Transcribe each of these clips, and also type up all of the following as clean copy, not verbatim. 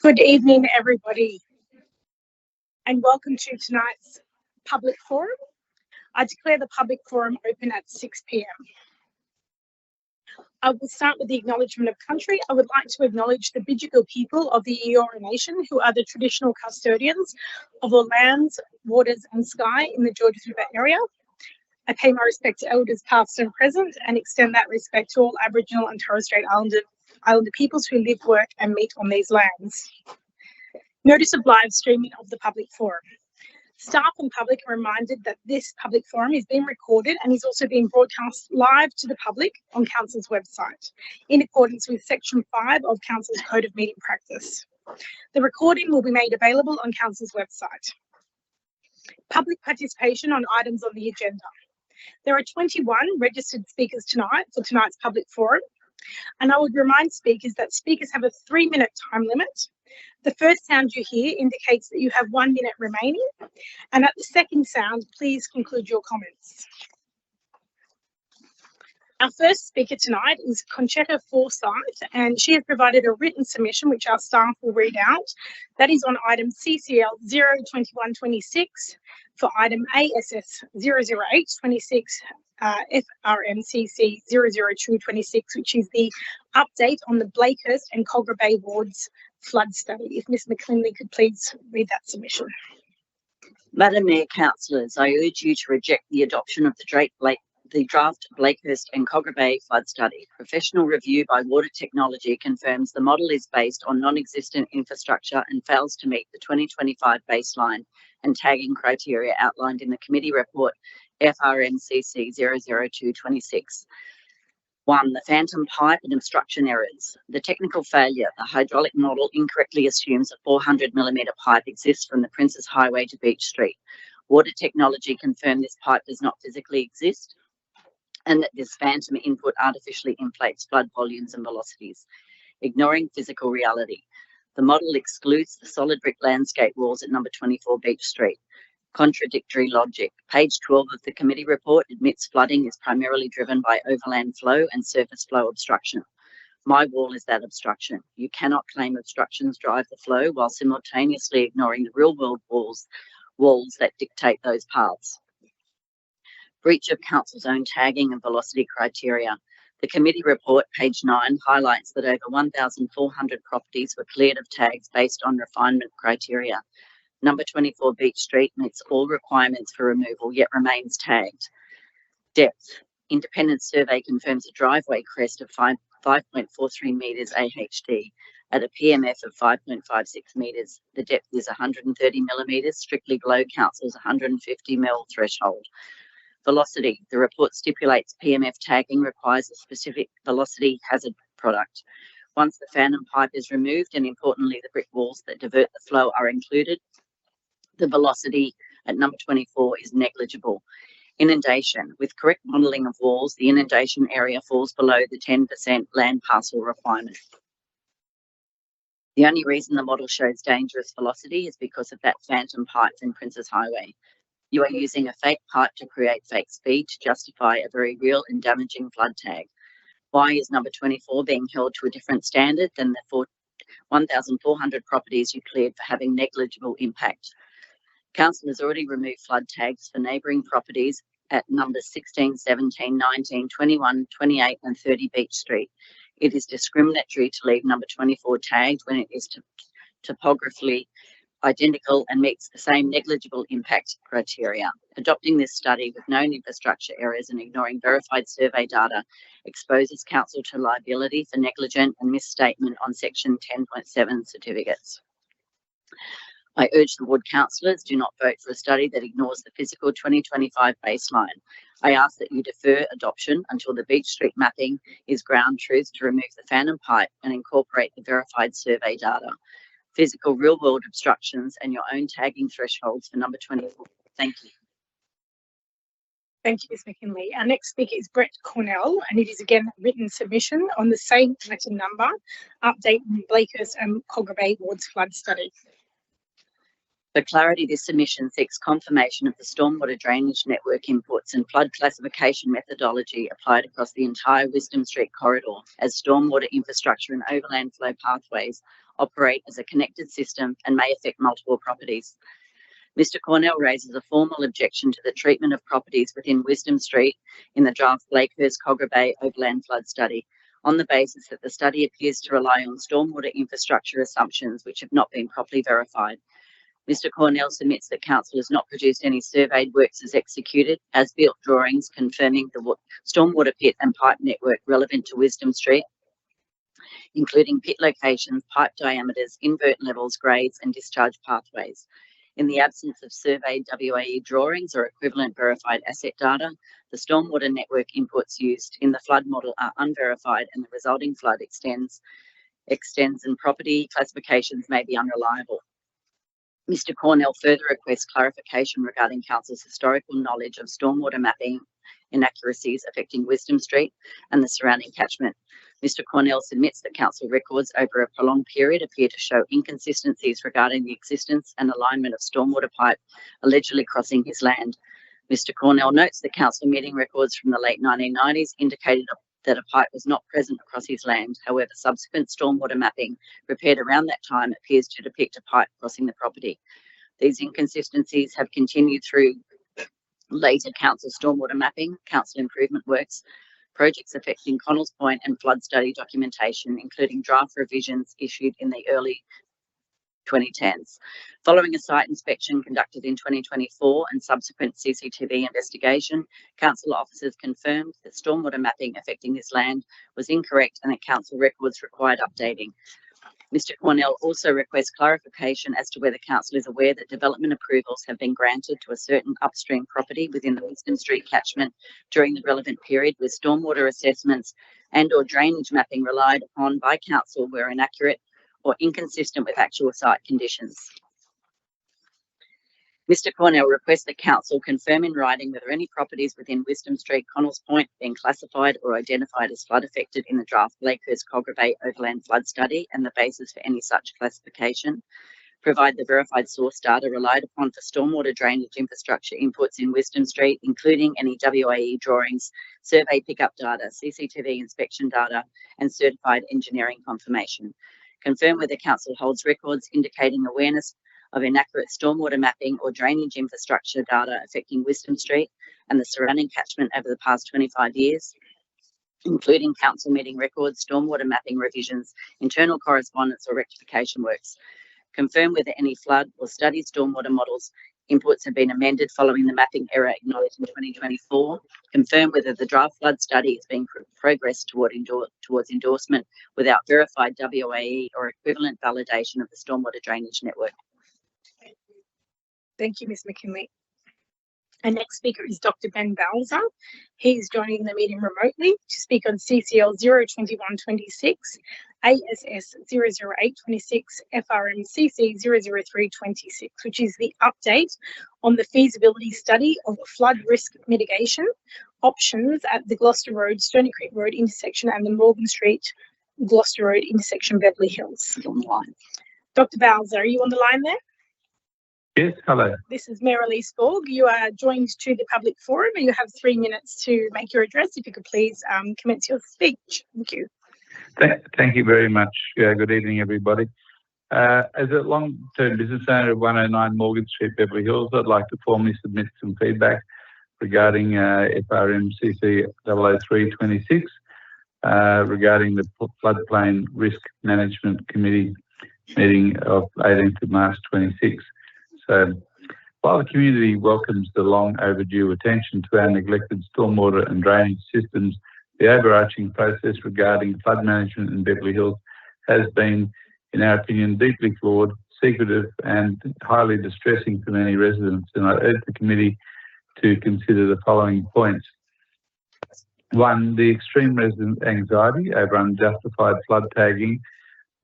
Good evening, everybody, and welcome to tonight's public forum. I declare the public forum open at 6 p.m. I will start with the acknowledgement of country. I would like to acknowledge the Bidjigal people of the Eora Nation, who are the traditional custodians of all lands, waters, and sky in the Georges River area. I pay my respect to elders past and present and extend that respect to all Aboriginal and Torres Strait Islander peoples who live, work, and meet on these lands. Notice of live streaming of the public forum. Staff and public are reminded that this public forum is being recorded and is also being broadcast live to the public on Council's website, in accordance with Section 5 of Council's Code of Meeting Practice. The recording will be made available on Council's website. Public participation on items on the agenda. There are 21 registered speakers tonight for tonight's public forum, and I would remind speakers that speakers have a 3-minute time limit. The first sound you hear indicates that you have 1 minute remaining, and at the second sound, please conclude your comments. Our first speaker tonight is Conchetta Forsyth, and she has provided a written submission which our staff will read out. That is on item CCL 02126 for item ASS 00826, FRMCC 00226, which is the update on the Blakehurst and Kogarah Bay wards flood study. If Ms McKinley could please read that submission. Madam Mayor, councillors, I urge you to reject the adoption of the draft Blakehurst and Kogarah Bay flood study. Professional review by Water Technology confirms the model is based on non-existent infrastructure and fails to meet the 2025 baseline and tagging criteria outlined in the committee report FRMCC 00226. 1. The phantom pipe and obstruction errors. The technical failure. The hydraulic model incorrectly assumes a 400mm pipe exists from the Princes Highway to Beach Street. Water Technology confirmed this pipe does not physically exist and that this phantom input artificially inflates flood volumes and velocities, ignoring physical reality. The model excludes the solid brick landscape walls at number 24 Beach Street. Contradictory logic. Page 12 of the committee report admits flooding is primarily driven by overland flow and surface flow obstruction. My wall is that obstruction. You cannot claim obstructions drive the flow while simultaneously ignoring the real-world walls that dictate those paths. Breach of council's own tagging and velocity criteria. The committee report, page 9, highlights that over 1,400 properties were cleared of tags based on refinement criteria. Number 24 Beach Street meets all requirements for removal, yet remains tagged. Depth. Independent survey confirms a driveway crest of 5.43 metres AHD at a PMF of 5.56 metres. The depth is 130mm, strictly below council's 150mm threshold. Velocity. The report stipulates PMF tagging requires a specific velocity hazard product. Once the phantom pipe is removed, and importantly the brick walls that divert the flow are included, the velocity at number 24 is negligible. Inundation. With correct modelling of walls, the inundation area falls below the 10% land parcel requirement. The only reason the model shows dangerous velocity is because of that phantom pipe in Princes Highway. You are using a fake pipe to create fake speed to justify a very real and damaging flood tag. Why is number 24 being held to a different standard than the 1,400 properties you cleared for having negligible impact? Council has already removed flood tags for neighbouring properties at numbers 16, 17, 19, 21, 28 and 30 Beach Street. It is discriminatory to leave number 24 tagged when it is topographically identical and meets the same negligible impact criteria. Adopting this study with known infrastructure errors and ignoring verified survey data exposes council to liability for negligent and misstatement on section 10.7 certificates. I urge the ward councillors do not vote for a study that ignores the physical 2025 baseline. I ask that you defer adoption until the Beach Street mapping is ground truth to remove the phantom pipe and incorporate the verified survey data, physical real-world obstructions and your own tagging thresholds for number 24. Thank you. Thank you, Ms McKinley. Our next speaker is Brett Cornell, and it is again a written submission on the same item number, update on Blakehurst and Kogarah Bay wards flood study. For clarity, this submission seeks confirmation of the stormwater drainage network inputs and flood classification methodology applied across the entire Wisdom Street corridor, as stormwater infrastructure and overland flow pathways operate as a connected system and may affect multiple properties. Mr. Cornell raises a formal objection to the treatment of properties within Wisdom Street in the draft Blakehurst-Kogarah Bay overland flood study, on the basis that the study appears to rely on stormwater infrastructure assumptions which have not been properly verified. Mr. Cornell submits that Council has not produced any surveyed works as executed, as-built drawings confirming the stormwater pit and pipe network relevant to Wisdom Street, including pit locations, pipe diameters, invert levels, grades, and discharge pathways. In the absence of surveyed WAE drawings or equivalent verified asset data, the stormwater network inputs used in the flood model are unverified and the resulting flood extends and property classifications may be unreliable. Mr. Cornell further requests clarification regarding Council's historical knowledge of stormwater mapping inaccuracies affecting Wisdom Street and the surrounding catchment. Mr. Cornell submits that Council records over a prolonged period appear to show inconsistencies regarding the existence and alignment of stormwater pipe allegedly crossing his land. Mr. Cornell notes that Council meeting records from the late 1990s indicated that a pipe was not present across his land. However, subsequent stormwater mapping prepared around that time appears to depict a pipe crossing the property. These inconsistencies have continued through later Council stormwater mapping, Council improvement works, projects affecting Connells Point and flood study documentation, including draft revisions issued in the early 2010s. Following a site inspection conducted in 2024 and subsequent CCTV investigation, Council officers confirmed that stormwater mapping affecting this land was incorrect and that Council records required updating. Mr. Cornell also requests clarification as to whether Council is aware that development approvals have been granted to a certain upstream property within the Wisdom Street catchment during the relevant period, with stormwater assessments and/or drainage mapping relied upon by Council were inaccurate or inconsistent with actual site conditions. Mr. Cornell requests that Council confirm in writing whether any properties within Wisdom Street, Connells Point, being classified or identified as flood affected in the draft Blakehurst-Kogarah Bay overland flood study and the basis for any such classification, provide the verified source data relied upon for stormwater drainage infrastructure inputs in Wisdom Street, including any WAE drawings, survey pickup data, CCTV inspection data, and certified engineering confirmation. Confirm whether Council holds records indicating awareness of inaccurate stormwater mapping or drainage infrastructure data affecting Wisdom Street and the surrounding catchment over the past 25 years, including Council meeting records, stormwater mapping revisions, internal correspondence or rectification works. Confirm whether any flood or study stormwater models inputs have been amended following the mapping error acknowledged in 2024. Confirm whether the draft flood study is being progressed towards endorsement without verified WAE or equivalent validation of the stormwater drainage network. Thank you, Ms. McKinley. Our next speaker is Dr. Ben Balzer. He is joining the meeting remotely to speak on CCL 02126, ASS 00826, FRMCC 00326, which is the update on the feasibility study of flood risk mitigation options at the Gloucester Road, Stony Creek Road intersection and the Morgan Street, Gloucester Road intersection, Beverly Hills. On the line. Dr. Balzer, are you on the line there? Yes, hello. This is Mary-Lee Sporg. You are joined to the public forum and you have 3 minutes to make your address. If you could please commence your speech. Thank you. Thank you very much. Good evening, everybody. As a long-term business owner of 109 Morgan Street, Beverly Hills, I'd like to formally submit some feedback regarding FRMCC 00326 regarding the Floodplain Risk Management Committee meeting of 18th of March 26. So, while the community welcomes the long overdue attention to our neglected stormwater and drainage systems, the overarching process regarding flood management in Beverly Hills has been, in our opinion, deeply flawed, secretive and highly distressing for many residents. And I urge the committee to consider the following points. 1, the extreme resident anxiety over unjustified flood tagging.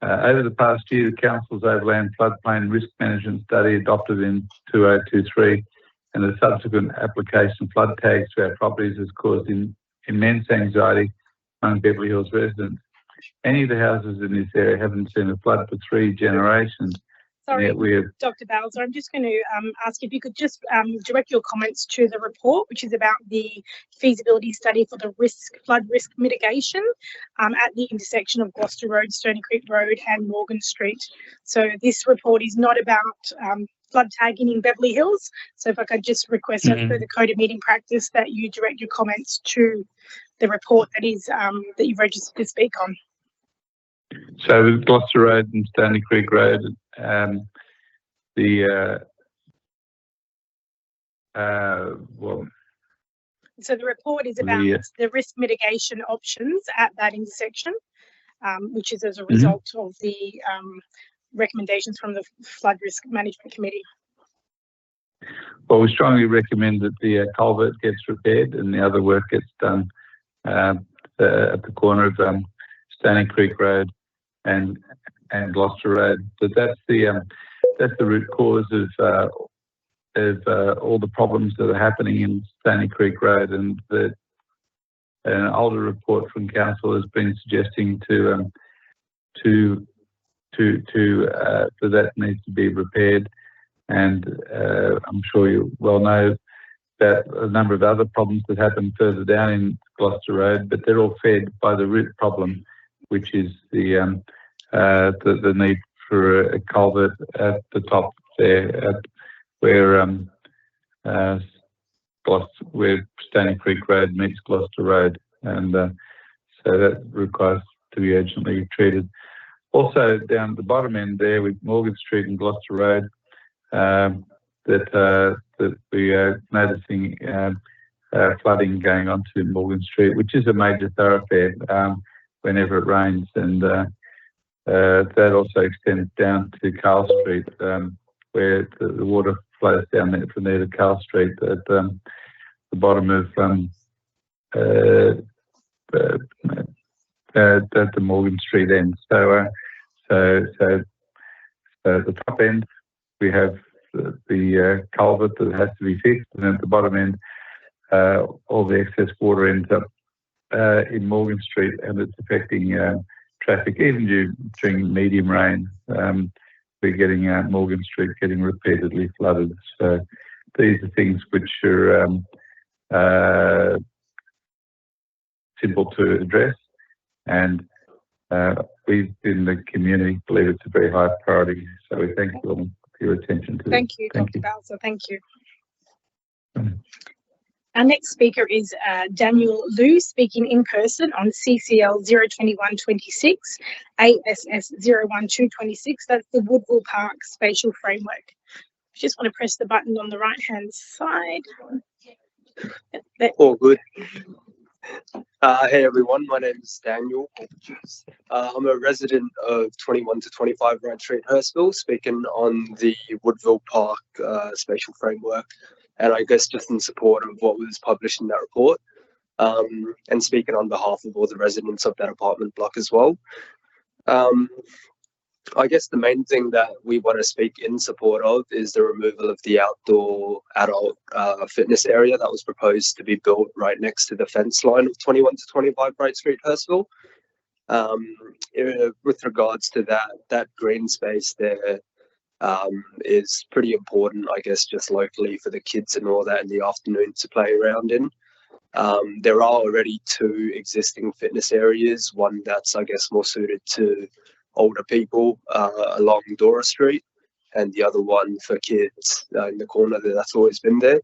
Over the past year, the Council's Overland Floodplain Risk Management Study, adopted in 2023, and the subsequent application of flood tags to our properties has caused immense anxiety among Beverly Hills residents. Many of the houses in this area haven't seen a flood for 3 generations, Sorry, Yeah, we're Dr. Bowser, I'm just going to ask if you could just direct your comments to the report, which is about the feasibility study for the flood risk mitigation at the intersection of Gloucester Road, Stony Creek Road and Morgan Street. So this report is not about flood tagging in Beverly Hills. So if I could just request as per the code of meeting practice that you direct your comments to the report that is that you've registered to speak on. So with Gloucester Road and Stony Creek Road, well, so the report is about the risk mitigation options at that intersection, which is as a result of the recommendations from the Flood Risk Management Committee. Well, we strongly recommend that the culvert gets repaired and the other work gets done at the corner of Stony Creek Road and Gloucester Road. But that's the root cause of all the problems that are happening in Stony Creek Road, and an older report from council has been suggesting that needs to be repaired, and I'm sure you well know that a number of other problems that happen further down in Gloucester Road, but they're all fed by the root problem, which is the need for a culvert at the top there, where Stony Creek Road meets Gloucester Road, and so that requires to be urgently treated. Also down the bottom end there with Morgan Street and Gloucester Road, that we are noticing flooding going on to Morgan Street, which is a major thoroughfare whenever it rains, and that also extends down to Carl Street, where the water flows down there from there to Carl Street at the bottom of at the Morgan Street end. So at the top end we have the culvert that has to be fixed, and at the bottom end all the excess water ends up in Morgan Street, and it's affecting traffic even during medium rain. We're getting Morgan Street getting repeatedly flooded. So these are things which are simple to address, and we in the community believe it's a very high priority. So we thank you all for your attention to Thank you, Dr. Bowser. Thank you. Our next speaker is Daniel Liu, speaking in person on CCL 02126, ASS 01226. That's the Woodville Park Spatial Framework. Just want to press the button on the right-hand side. All good. Hey everyone, my name is Daniel. I'm a resident of 21 to 25 Wright Street, Hurstville, speaking on the Woodville Park Spatial Framework, and I guess just in support of what was published in that report, and speaking on behalf of all the residents of that apartment block as well. I guess the main thing that we want to speak in support of is the removal of the outdoor adult fitness area that was proposed to be built right next to the fence line of 21 to 25 Wright Street, Hurstville. With regards to that green space there is pretty important, I guess, just locally for the kids and all that in the afternoon to play around in. There are already 2 existing fitness areas, one that's, I guess, more suited to older people along Dora Street, and the other one for kids in the corner that's always been there.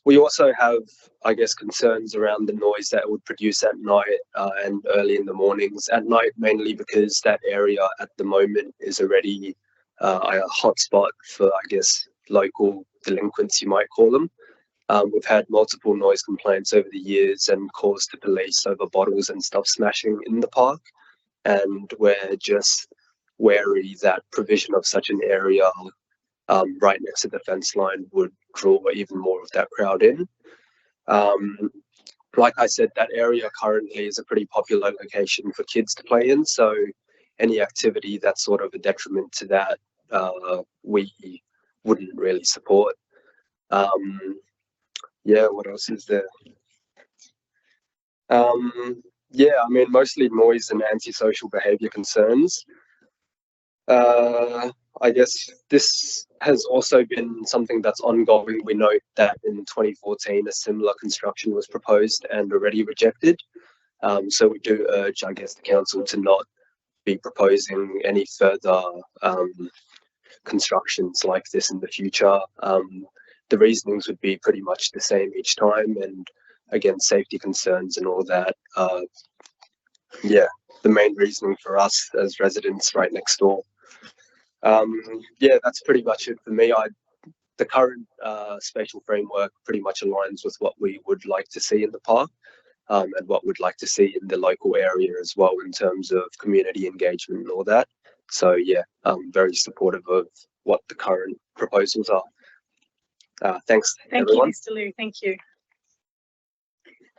We also have, I guess, concerns around the noise that it would produce at night and early in the mornings. At night, mainly because that area at the moment is already a hotspot for, I guess, local delinquents, you might call them. We've had multiple noise complaints over the years and calls to police over bottles and stuff smashing in the park, and we're just wary that provision of such an area right next to the fence line would draw even more of that crowd in. Like I said, that area currently is a pretty popular location for kids to play in, so any activity that's sort of a detriment to that we wouldn't really support. Yeah, what else is there? Yeah, I mean, mostly noise and antisocial behavior concerns. I guess this has also been something that's ongoing. We note that in 2014, a similar construction was proposed and already rejected. So we do urge, I guess, the council to not be proposing any further constructions like this in the future. The reasonings would be pretty much the same each time, and again, safety concerns and all that. Yeah, the main reasoning for us as residents right next door. Yeah, that's pretty much it for me. The current spatial framework pretty much aligns with what we would like to see in the park, and what we'd like to see in the local area as well in terms of community engagement and all that. So yeah, I'm very supportive of what the current proposals are. Thanks, Thank everyone. you, Mr. Liu. Thank you.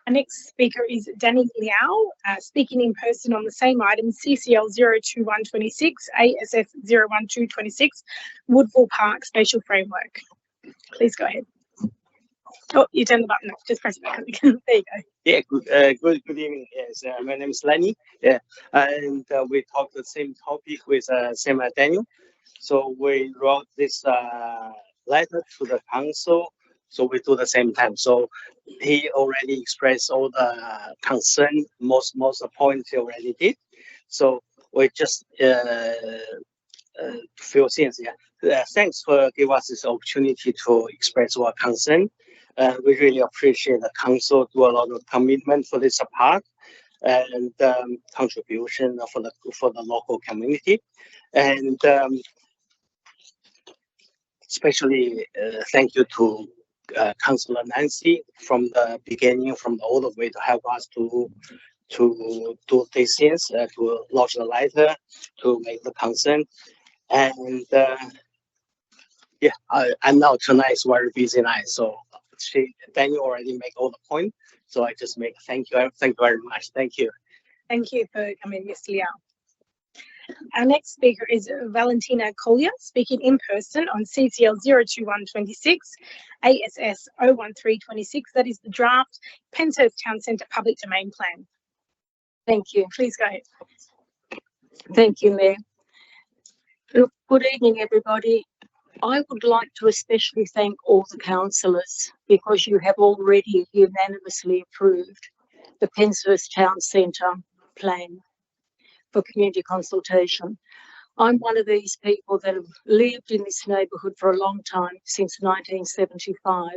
Our next speaker is Danny Liao, speaking in person on the same item, CCL 02126, ASF 01226, Woodville Park Spatial Framework. Please go ahead. Oh, you turned the button off. Just press it back. There you go. Yeah, good evening. Yes, my name is Lenny. Yeah, and we talked the same topic with Sam and Daniel. So we wrote this letter to the council. So we do the same time. So he already expressed all the concern. Most of the points he already did. So we just few things. Yeah, thanks for giving us this opportunity to express our concern. We really appreciate the council do a lot of commitment for this park and contribution for the local community, and especially thank you to Councillor Nancy from the beginning, from all the way to help us to do these things, to lodge the letter, to make the concern, and yeah, I know tonight is very busy night, so. Daniel already make all the point, so I just make thank you very much. Thank you. Thank you for coming, Mr. Liao. Our next speaker is Valentina Collier, speaking in person on CCL 02126, ASS 01326. That is the draft Penshurst Town Centre Public Domain Plan. Thank you. Please go ahead. Thank you, Mayor. Look, good evening, everybody. I would like to especially thank all the councillors because you have already unanimously approved the Penshurst Town Centre plan for community consultation. I'm one of these people that have lived in this neighbourhood for a long time, since 1975.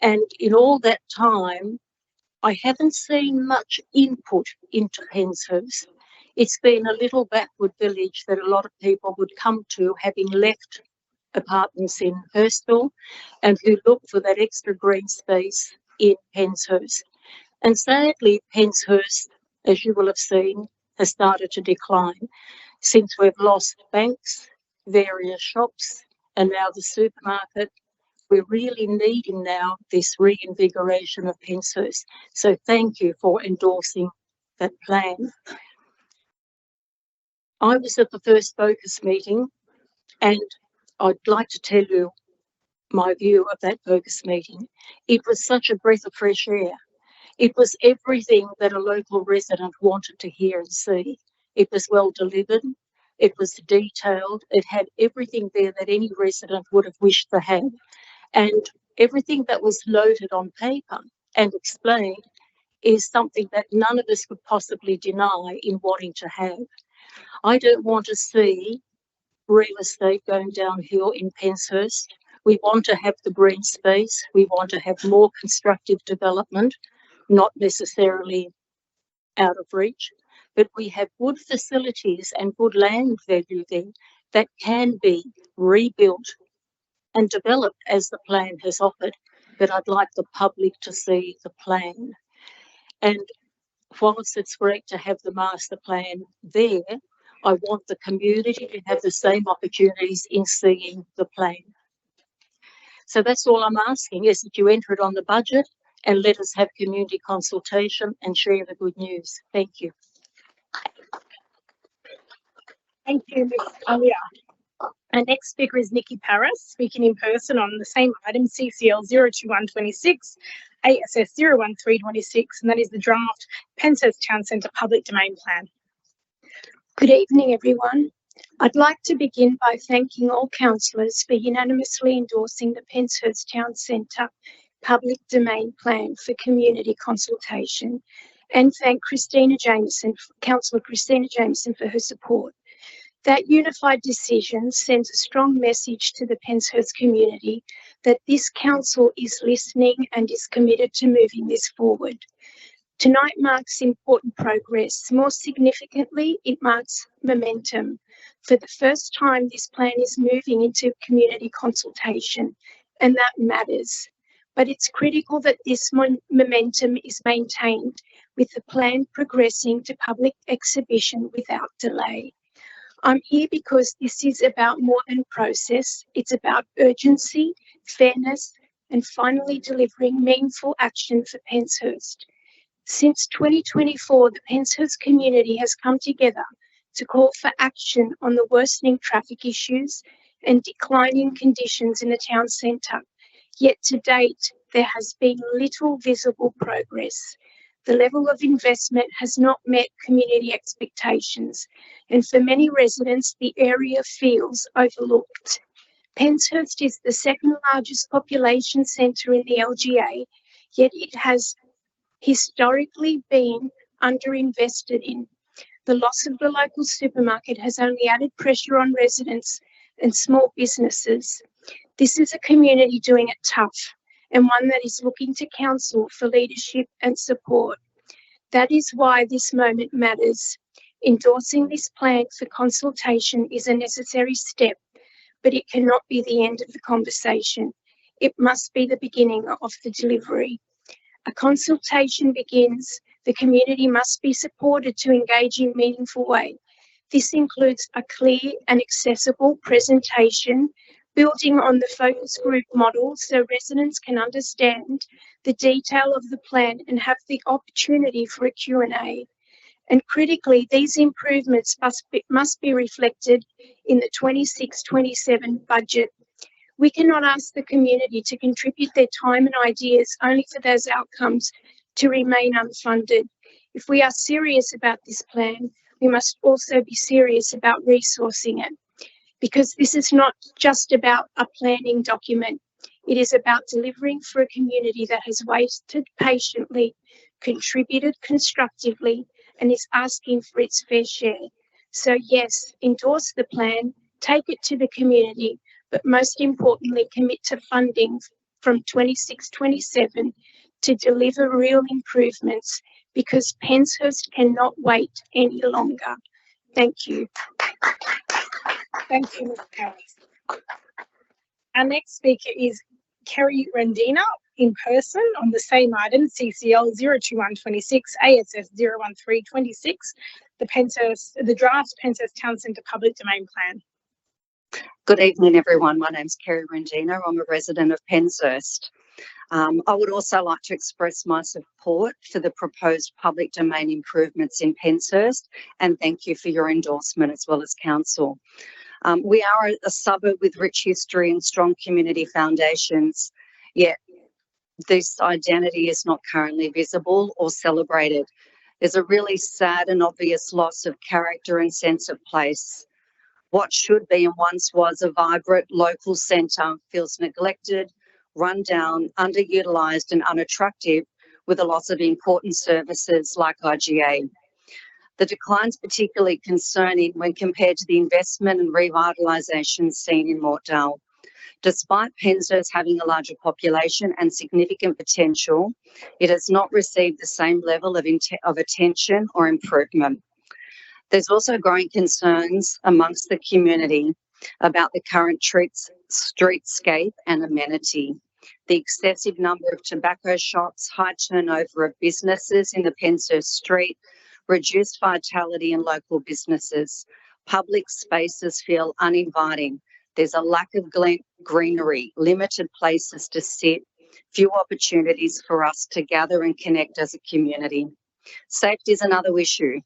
And in all that time, I haven't seen much input into Penshurst. It's been a little backward village that a lot of people would come to, having left apartments in Hurstville, and who look for that extra green space in Penshurst. And sadly, Penshurst, as you will have seen, has started to decline since we've lost banks, various shops, and now the supermarket. We're really needing now this reinvigoration of Penshurst. So thank you for endorsing that plan. I was at the first focus meeting, and I'd like to tell you my view of that focus meeting. It was such a breath of fresh air. It was everything that a local resident wanted to hear and see. It was well delivered. It was detailed. It had everything there that any resident would have wished to have. And everything that was noted on paper and explained is something that none of us could possibly deny in wanting to have. I don't want to see real estate going downhill in Penshurst. We want to have the green space. We want to have more constructive development, not necessarily out of reach, but we have good facilities and good land value there that can be rebuilt and developed as the plan has offered. But I'd like the public to see the plan. And whilst it's great to have the master plan there, I want the community to have the same opportunities in seeing the plan. So that's all I'm asking, is that you enter it on the budget and let us have community consultation and share the good news. Thank you. Thank you, Ms. Collier. Our next speaker is Nikki Paris, speaking in person on the same item, CCL 02126, ASS 01326, and that is the draft Penshurst Town Centre Public Domain Plan. Good evening, everyone. I'd like to begin by thanking all councillors for unanimously endorsing the Penshurst Town Centre Public Domain Plan for community consultation, and thank Councillor Christina Jameson for her support. That unified decision sends a strong message to the Penshurst community that this council is listening and is committed to moving this forward. Tonight marks important progress. More significantly, it marks momentum. For the first time, this plan is moving into community consultation, and that matters. But it's critical that this momentum is maintained, with the plan progressing to public exhibition without delay. I'm here because this is about more than process. It's about urgency, fairness, and finally delivering meaningful action for Penshurst. Since 2024, the Penshurst community has come together to call for action on the worsening traffic issues and declining conditions in the town centre. Yet to date, there has been little visible progress. The level of investment has not met community expectations, and for many residents, the area feels overlooked. Penshurst is the second largest population centre in the LGA, yet it has historically been underinvested in. The loss of the local supermarket has only added pressure on residents and small businesses. This is a community doing it tough, and one that is looking to council for leadership and support. That is why this moment matters. Endorsing this plan for consultation is a necessary step, but it cannot be the end of the conversation. It must be the beginning of the delivery. A consultation begins, the community must be supported to engage in a meaningful way. This includes a clear and accessible presentation, building on the focus group model so residents can understand the detail of the plan and have the opportunity for a Q&A. And critically, these improvements must be reflected in the 26-27 budget. We cannot ask the community to contribute their time and ideas only for those outcomes to remain unfunded. If we are serious about this plan, we must also be serious about resourcing it, because this is not just about a planning document. It is about delivering for a community that has waited patiently, contributed constructively, and is asking for its fair share. So yes, endorse the plan, take it to the community, but most importantly, commit to funding from 26-27 to deliver real improvements, because Penshurst cannot wait any longer. Thank you. Thank you, Ms. Harris. Our next speaker is Kerry Rendina in person on the same item, CCL 02126 ASS 01326, the draft Penshurst Town Centre Public Domain Plan. Good evening, everyone. My name's Kerry Rendina. I'm a resident of Penshurst. I would also like to express my support for the proposed public domain improvements in Penshurst, and thank you for your endorsement as well as council. We are a suburb with rich history and strong community foundations, yet this identity is not currently visible or celebrated. There's a really sad and obvious loss of character and sense of place. What should be and once was a vibrant local centre feels neglected, run down, underutilised and unattractive, with a loss of important services like IGA. The decline's particularly concerning when compared to the investment and revitalisation seen in Mortdale. Despite Penshurst having a larger population and significant potential, it has not received the same level of attention or improvement. There's also growing concerns amongst the community about the current streetscape and amenity. The excessive number of tobacco shops, high turnover of businesses in the Penshurst street, reduced vitality in local businesses. Public spaces feel uninviting. There's a lack of greenery, limited places to sit, few opportunities for us to gather and connect as a community. Safety is another issue.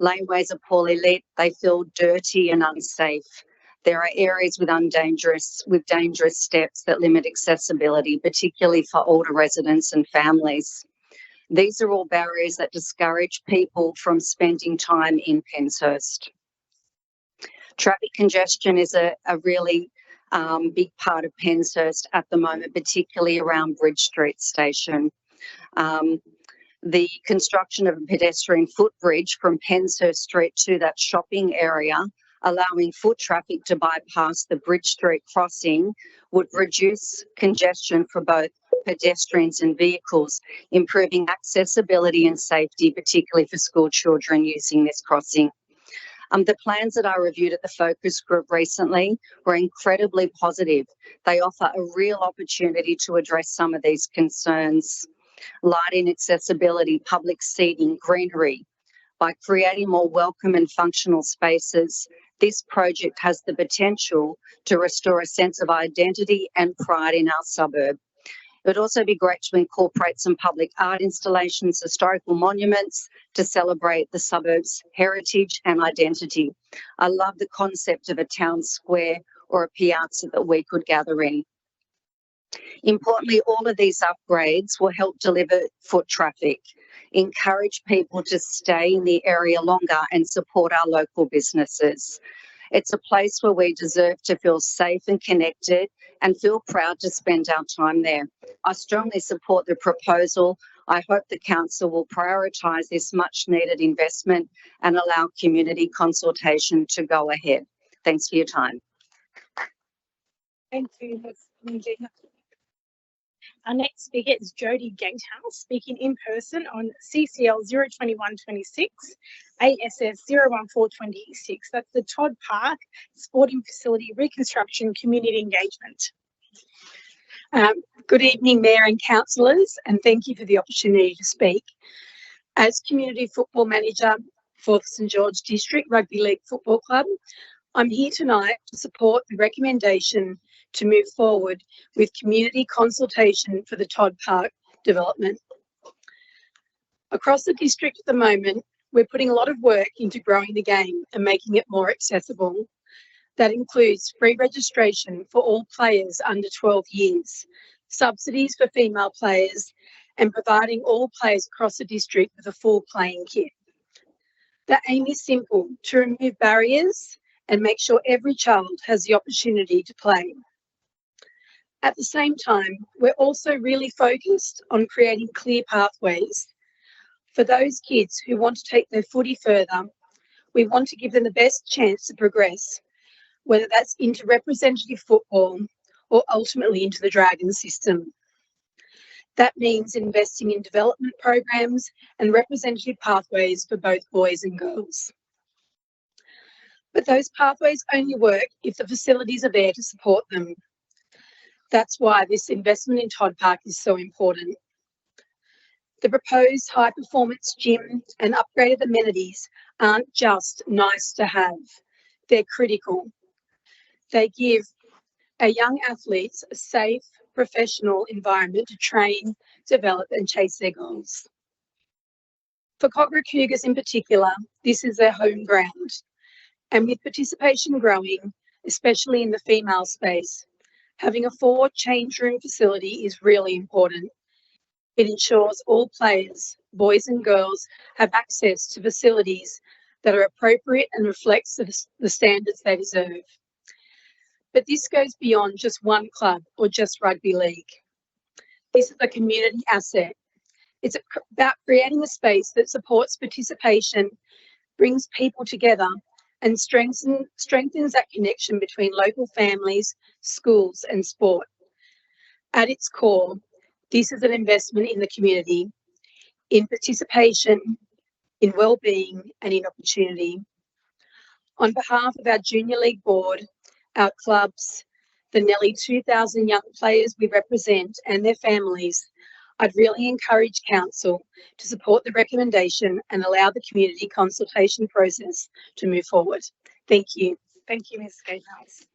Laneways are poorly lit, they feel dirty and unsafe. There are areas with dangerous steps that limit accessibility, particularly for older residents and families. These are all barriers that discourage people from spending time in Penshurst. Traffic congestion is a really big part of Penshurst at the moment, particularly around Bridge Street Station. The construction of a pedestrian footbridge from Penshurst Street to that shopping area, allowing foot traffic to bypass the Bridge Street crossing, would reduce congestion for both pedestrians and vehicles, improving accessibility and safety, particularly for school children using this crossing. The plans that I reviewed at the focus group recently were incredibly positive. They offer a real opportunity to address some of these concerns. Lighting, accessibility, public seating, greenery. By creating more welcome and functional spaces, this project has the potential to restore a sense of identity and pride in our suburb. It would also be great to incorporate some public art installations, historical monuments to celebrate the suburb's heritage and identity. I love the concept of a town square or a piazza that we could gather in. Importantly, all of these upgrades will help deliver foot traffic, encourage people to stay in the area longer and support our local businesses. It's a place where we deserve to feel safe and connected and feel proud to spend our time there. I strongly support the proposal. I hope the council will prioritise this much needed investment and allow community consultation to go ahead. Thanks for your time. Thank you, Ms. Mangina. Our next speaker is Jodie Gatehouse, speaking in person on CCL 02126, ASS 01426. That's the Todd Park Sporting Facility Reconstruction Community Engagement. Good evening, Mayor and councillors, and thank you for the opportunity to speak. As Community Football Manager for the St George District Rugby League Football Club, I'm here tonight to support the recommendation to move forward with community consultation for the Todd Park development. Across the district at the moment, we're putting a lot of work into growing the game and making it more accessible. That includes free registration for all players under 12 years, subsidies for female players, and providing all players across the district with a full playing kit. The aim is simple: to remove barriers and make sure every child has the opportunity to play. At the same time, we're also really focused on creating clear pathways. For those kids who want to take their footy further, we want to give them the best chance to progress, whether that's into representative football or ultimately into the Dragon system. That means investing in development programs and representative pathways for both boys and girls. But those pathways only work if the facilities are there to support them. That's why this investment in Todd Park is so important. The proposed high-performance gym and upgraded amenities aren't just nice to have, they're critical. They give our young athletes a safe, professional environment to train, develop and chase their goals. For Kogarah Cougars in particular, this is their home ground. And with participation growing, especially in the female space, having a 4 change room facility is really important. It ensures all players, boys and girls, have access to facilities that are appropriate and reflects the standards they deserve. But this goes beyond just one club or just rugby league. This is a community asset. It's about creating a space that supports participation, brings people together, and strengthens that connection between local families, schools and sport. At its core, this is an investment in the community, in participation, in well-being and in opportunity. On behalf of our Junior League Board, our clubs, the nearly 2,000 young players we represent and their families, I'd really encourage Council to support the recommendation and allow the community consultation process to move forward. Thank you. Thank you, Ms. Gatehouse.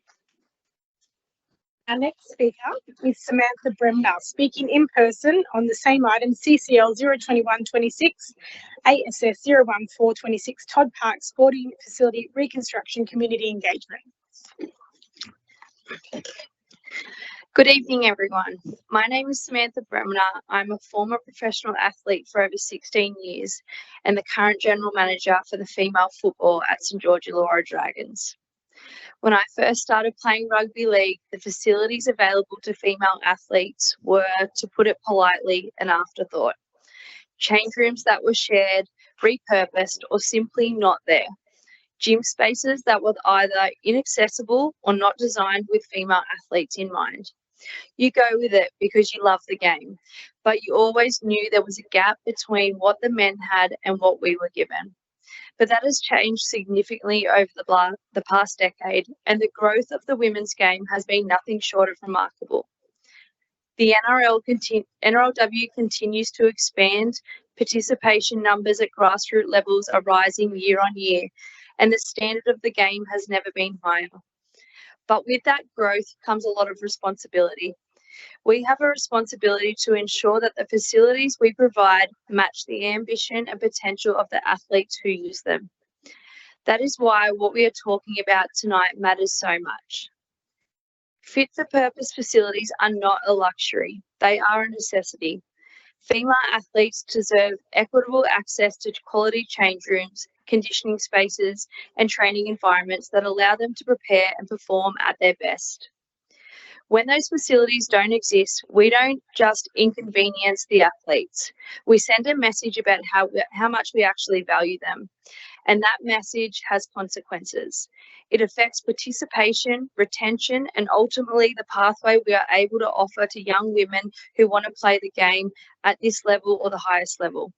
Our next speaker is Samantha Bremner, speaking in person on the same item, CCL 02126, ASS 01426, Todd Park Sporting Facility Reconstruction Community Engagement. Good evening, everyone. My name is Samantha Bremner. I'm a former professional athlete for over 16 years and the current General Manager for the female football at St George Illawarra Dragons. When I first started playing rugby league, the facilities available to female athletes were, to put it politely, an afterthought. Change rooms that were shared, repurposed, or simply not there. Gym spaces that were either inaccessible or not designed with female athletes in mind. You go with it because you love the game, but you always knew there was a gap between what the men had and what we were given. But that has changed significantly over the past decade, and the growth of the women's game has been nothing short of remarkable. The NRLW continues to expand. Participation numbers at grassroots levels are rising year on year, and the standard of the game has never been higher. But with that growth comes a lot of responsibility. We have a responsibility to ensure that the facilities we provide match the ambition and potential of the athletes who use them. That is why what we are talking about tonight matters so much. Fit-for-purpose facilities are not a luxury, they are a necessity. Female athletes deserve equitable access to quality change rooms, conditioning spaces, and training environments that allow them to prepare and perform at their best. When those facilities don't exist, we don't just inconvenience the athletes. We send a message about how much we actually value them. And that message has consequences. It affects participation, retention, and ultimately the pathway we are able to offer to young women who want to play the game at this level or the highest level.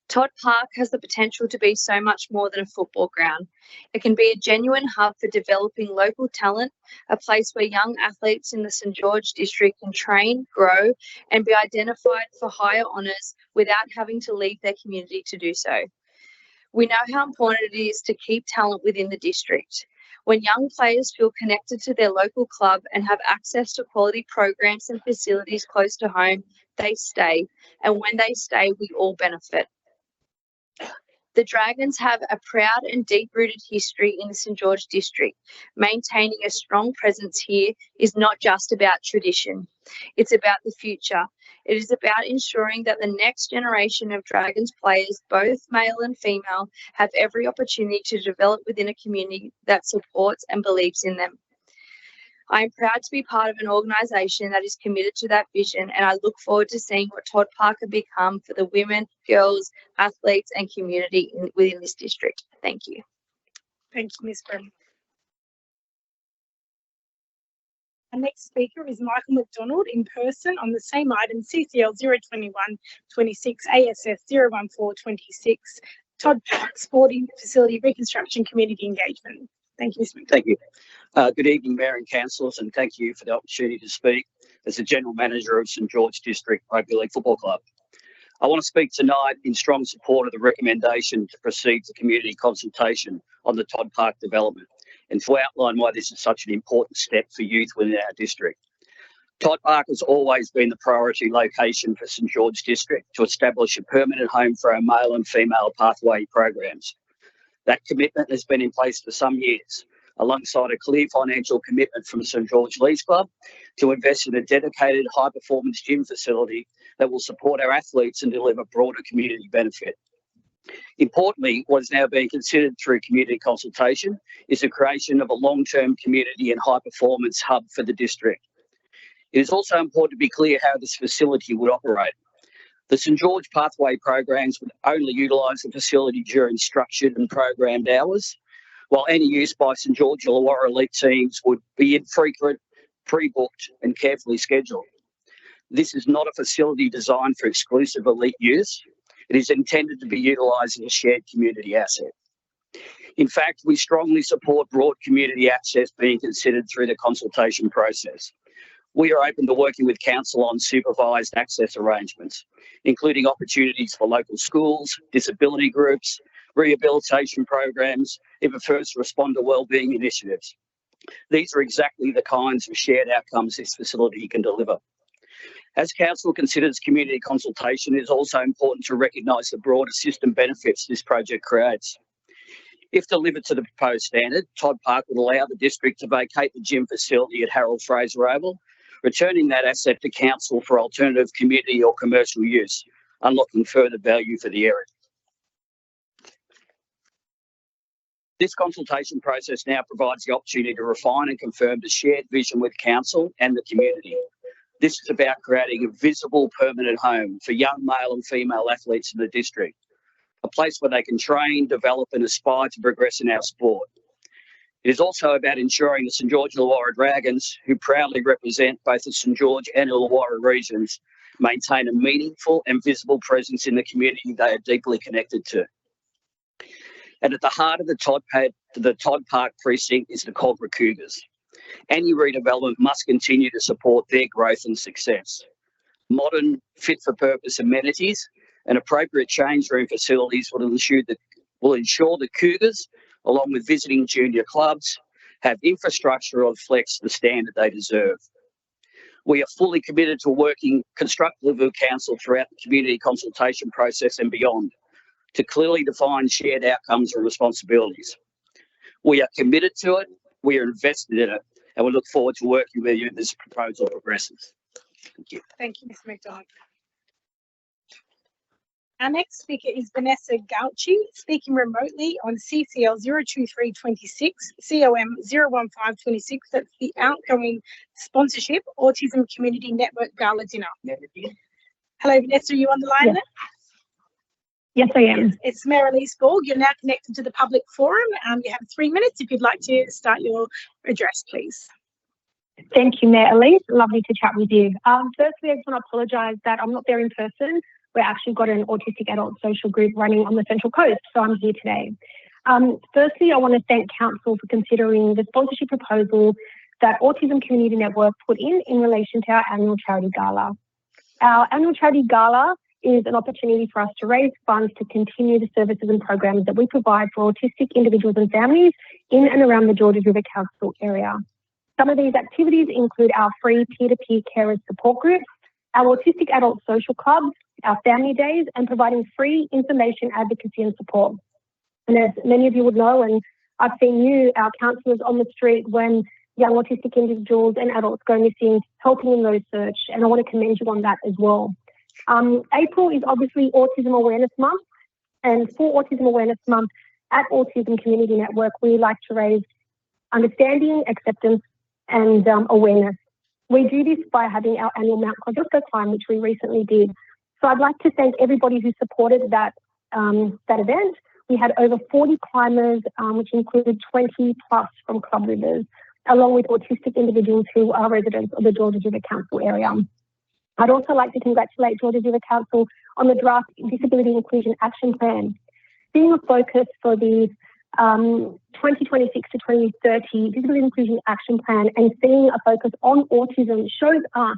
Todd Park has the potential to be so much more than a football ground. It can be a genuine hub for developing local talent, a place where young athletes in the St George district can train, grow, and be identified for higher honours without having to leave their community to do so. We know how important it is to keep talent within the district. When young players feel connected to their local club and have access to quality programs and facilities close to home, they stay. And when they stay, we all benefit. The Dragons have a proud and deep-rooted history in the St George district. Maintaining a strong presence here is not just about tradition. It's about the future. It is about ensuring that the next generation of Dragons players, both male and female, have every opportunity to develop within a community that supports and believes in them. I am proud to be part of an organisation that is committed to that vision, and I look forward to seeing what Todd Park can become for the women, girls, athletes and community within this district. Thank you. Thank you, Ms. Brim. Our next speaker is Michael McDonald in person on the same item, CCL 021-26 ASS 014-26, Todd Park Sporting Facility Reconstruction Community Engagement. Thank you, Ms. McDonald. Thank you. Good evening, Mayor and Councillors, and thank you for the opportunity to speak as the General Manager of St George District Rugby League Football Club. I want to speak tonight in strong support of the recommendation to proceed to community consultation on the Todd Park development and to outline why this is such an important step for youth within our district. Todd Park has always been the priority location for St George District to establish a permanent home for our male and female pathway programs. That commitment has been in place for some years, alongside a clear financial commitment from St George Leagues Club to invest in a dedicated high-performance gym facility that will support our athletes and deliver broader community benefit. Importantly, what is now being considered through community consultation is the creation of a long-term community and high-performance hub for the district. It is also important to be clear how this facility would operate. The St George Pathway programs would only utilise the facility during structured and programmed hours, while any use by St George Illawarra elite teams would be infrequent, pre-booked and carefully scheduled. This is not a facility designed for exclusive elite use. It is intended to be utilised as a shared community asset. In fact, we strongly support broad community access being considered through the consultation process. We are open to working with Council on supervised access arrangements, including opportunities for local schools, disability groups, rehabilitation programs, even first responder wellbeing initiatives. These are exactly the kinds of shared outcomes this facility can deliver. As Council considers community consultation, it is also important to recognise the broader system benefits this project creates. If delivered to the proposed standard, Todd Park would allow the district to vacate the gym facility at Harold Fraser Oval, returning that asset to Council for alternative community or commercial use, unlocking further value for the area. This consultation process now provides the opportunity to refine and confirm the shared vision with Council and the community. This is about creating a visible, permanent home for young male and female athletes in the district, a place where they can train, develop and aspire to progress in our sport. It is also about ensuring the St George Illawarra Dragons, who proudly represent both the St George and Illawarra regions, maintain a meaningful and visible presence in the community they are deeply connected to. And at the heart of the Todd Park precinct is the Kogarah Cougars. Any redevelopment must continue to support their growth and success. Modern, fit-for-purpose amenities and appropriate change room facilities will ensure the Cougars, along with visiting junior clubs, have infrastructure that reflects the standard they deserve. We are fully committed to working constructively with Council throughout the community consultation process and beyond, to clearly define shared outcomes and responsibilities. We are committed to it, we are invested in it, and we look forward to working with you as this proposal progresses. Thank you. Thank you, Mr. McDonald. Our next speaker is Vanessa Gauci, speaking remotely on CCL 02326, COM 01526. That's the outgoing sponsorship Autism Community Network Gala Dinner. Hello, Vanessa, are you on the line there? Yes, I am. It's Marilise Borg. You're now connected to the public forum. You have 3 minutes if you'd like to start your address, please. Thank you, Mayor Elise. Lovely to chat with you. Firstly, I just want to apologise that I'm not there in person. We've actually got an autistic adult social group running on the Central Coast, so I'm here today. Firstly, I want to thank Council for considering the sponsorship proposal that Autism Community Network put in relation to our annual charity gala. Our annual charity gala is an opportunity for us to raise funds to continue the services and programs that we provide for autistic individuals and families in and around the Georges River Council area. Some of these activities include our free peer-to-peer carers support groups, our autistic adult social clubs, our family days, and providing free information, advocacy and support. And as many of you would know, and I've seen you, our counsellors on the street when young autistic individuals and adults go missing, helping in those search, and I want to commend you on that as well. April is obviously Autism Awareness Month, and for Autism Awareness Month at Autism Community Network, we like to raise understanding, acceptance and awareness. We do this by having our annual Mount Kosciuszko climb, which we recently did. So I'd like to thank everybody who supported that event. We had over 40 climbers, which included 20 plus from Club Rivers, along with autistic individuals who are residents of the Georges River Council area. I'd also like to congratulate Georges River Council on the draft Disability Inclusion Action Plan. Being a focus for the 2026 to 2030 Disability Inclusion Action Plan and seeing a focus on autism shows us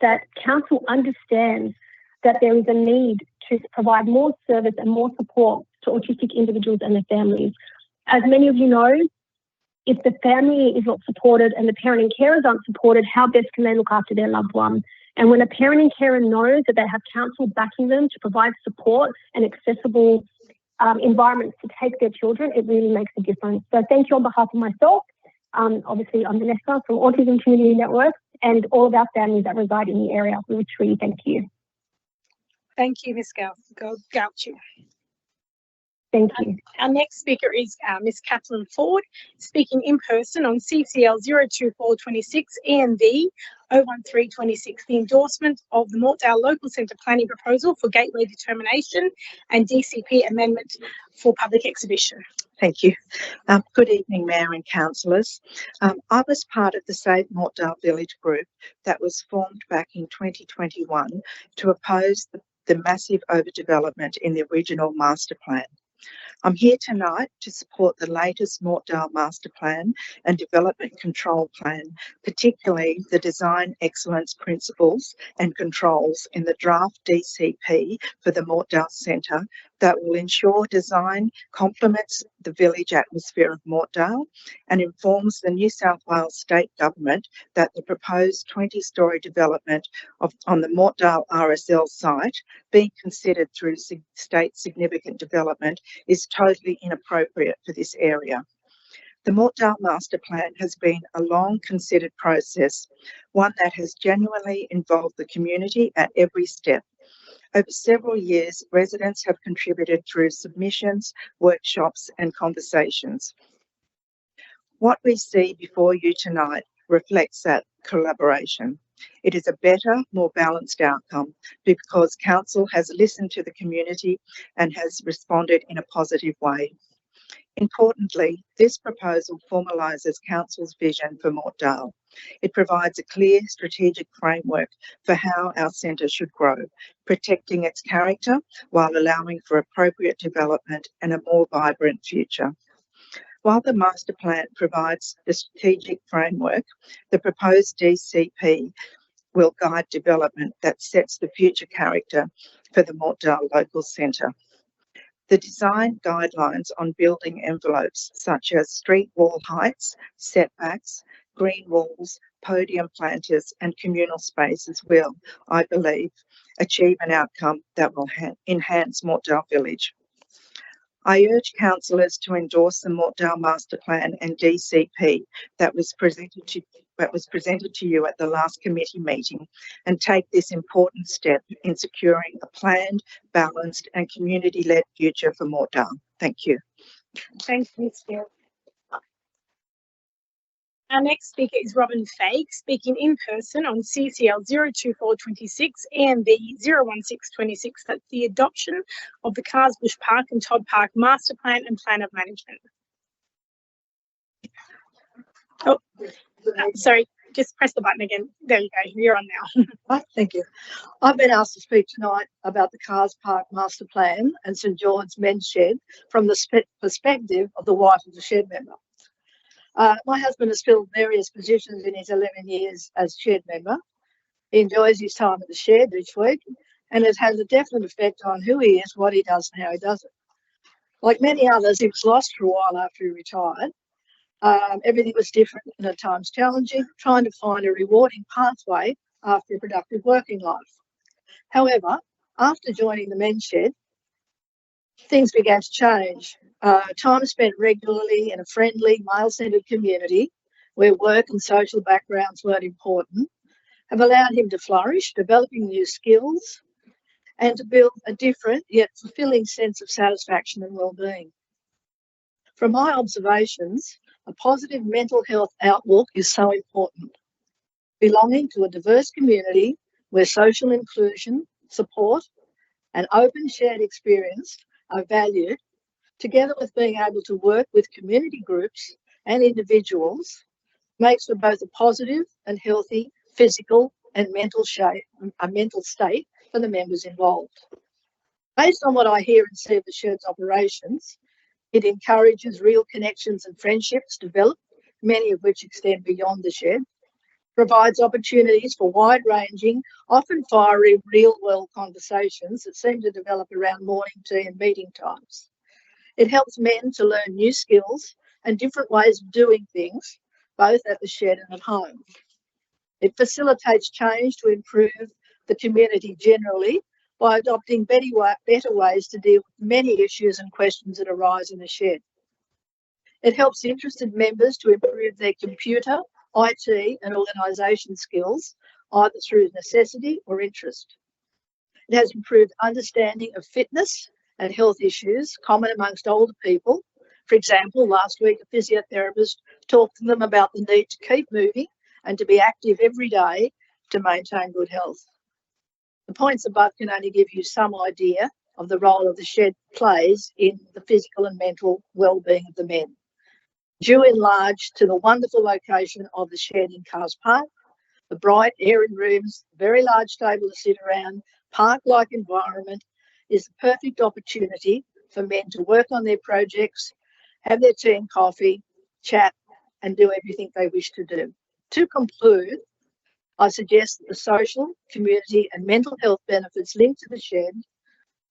that Council understands that there is a need to provide more service and more support to autistic individuals and their families. As many of you know, if the family is not supported and the parent and carers aren't supported, how best can they look after their loved one? And when a parent and carer knows that they have Council backing them to provide support and accessible environments to take their children, it really makes a difference. So thank you on behalf of myself. Obviously, I'm Vanessa from Autism Community Network and all of our families that reside in the area. We truly thank you. Thank you, Ms. Gauci. Thank you. Our next speaker is Ms. Kathleen Ford, speaking in person on CCL 02426 EMV 01326, the endorsement of the Mortdale Local Centre planning proposal for gateway determination and DCP amendment for public exhibition. Thank you. Good evening, Mayor and councillors. I was part of the Save Mortdale Village group that was formed back in 2021 to oppose the massive overdevelopment in the original master plan. I'm here tonight to support the latest Mortdale Master Plan and Development Control Plan, particularly the Design Excellence Principles and Controls in the draft DCP for the Mortdale Centre that will ensure design complements the village atmosphere of Mortdale and informs the New South Wales State Government that the proposed 20-storey development on the Mortdale RSL site being considered through state significant development is totally inappropriate for this area. The Mortdale Master Plan has been a long considered process, one that has genuinely involved the community at every step. Over several years, residents have contributed through submissions, workshops and conversations. What we see before you tonight reflects that collaboration. It is a better, more balanced outcome because Council has listened to the community and has responded in a positive way. Importantly, this proposal formalises Council's vision for Mortdale. It provides a clear strategic framework for how our centre should grow, protecting its character while allowing for appropriate development and a more vibrant future. While the master plan provides the strategic framework, the proposed DCP will guide development that sets the future character for the Mortdale Local Centre. The design guidelines on building envelopes such as street wall heights, setbacks, green walls, podium planters and communal spaces will, I believe, achieve an outcome that will enhance Mortdale Village. I urge councillors to endorse the Mortdale Master Plan and DCP that was presented to you at the last committee meeting and take this important step in securing a planned, balanced and community-led future for Mortdale. Thank you. Thank you, Steph. Our next speaker is Robin Fake, speaking in person on CCL 02426 EMB 01626. That's the adoption of the Carsbush Park and Todd Park Master Plan and Plan of Management. Oh, sorry, just press the button again. There you go, you're on now. Right, thank you. I've been asked to speak tonight about the Cars Park Master Plan and St George's Men's Shed from the perspective of the wife of the shed member. My husband has filled various positions in his 11 years as shed member. He enjoys his time at the shed each week and it has a definite effect on who he is, what he does and how he does it. Like many others, he was lost for a while after he retired. Everything was different and at times challenging, trying to find a rewarding pathway after a productive working life. However, after joining the men's shed, things began to change. Time spent regularly in a friendly, male-centred community where work and social backgrounds weren't important have allowed him to flourish, developing new skills and to build a different yet fulfilling sense of satisfaction and well-being. From my observations, a positive mental health outlook is so important. Belonging to a diverse community where social inclusion, support and open shared experience are valued, together with being able to work with community groups and individuals, makes for both a positive and healthy physical and mental state for the members involved. Based on what I hear and see of the shed's operations, it encourages real connections and friendships develop, many of which extend beyond the shed, provides opportunities for wide-ranging, often fiery, real-world conversations that seem to develop around morning tea and meeting times. It helps men to learn new skills and different ways of doing things, both at the shed and at home. It facilitates change to improve the community generally by adopting better ways to deal with many issues and questions that arise in the shed. It helps interested members to improve their computer, IT and organisation skills, either through necessity or interest. It has improved understanding of fitness and health issues common amongst older people. For example, last week a physiotherapist talked to them about the need to keep moving and to be active every day to maintain good health. The points above can only give you some idea of the role of the shed plays in the physical and mental well-being of the men. Due in large to the wonderful location of the shed in Cars Park, the bright, airy rooms, very large table to sit around, park-like environment is the perfect opportunity for men to work on their projects, have their tea and coffee, chat, and do everything they wish to do. To conclude, I suggest that the social, community, and mental health benefits linked to the shed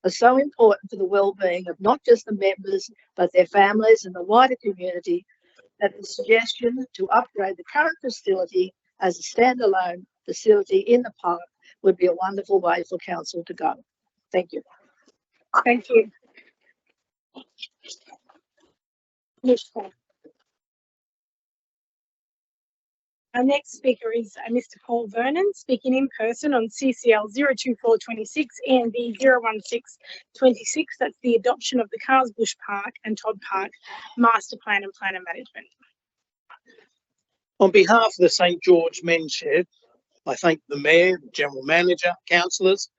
are so important for the well-being of not just the members, but their families and the wider community, that the suggestion to upgrade the current facility as a standalone facility in the park would be a wonderful way for council to go. Thank you. Thank you. Our next speaker is Mr. Paul Vernon, speaking in person on CCL 02426 ENV 01626. That's the adoption of the Cars Bush Park and Todd Park Master Plan and Plan of Management. On behalf of the St George Men's Shed, I thank the Mayor, General Manager, councillors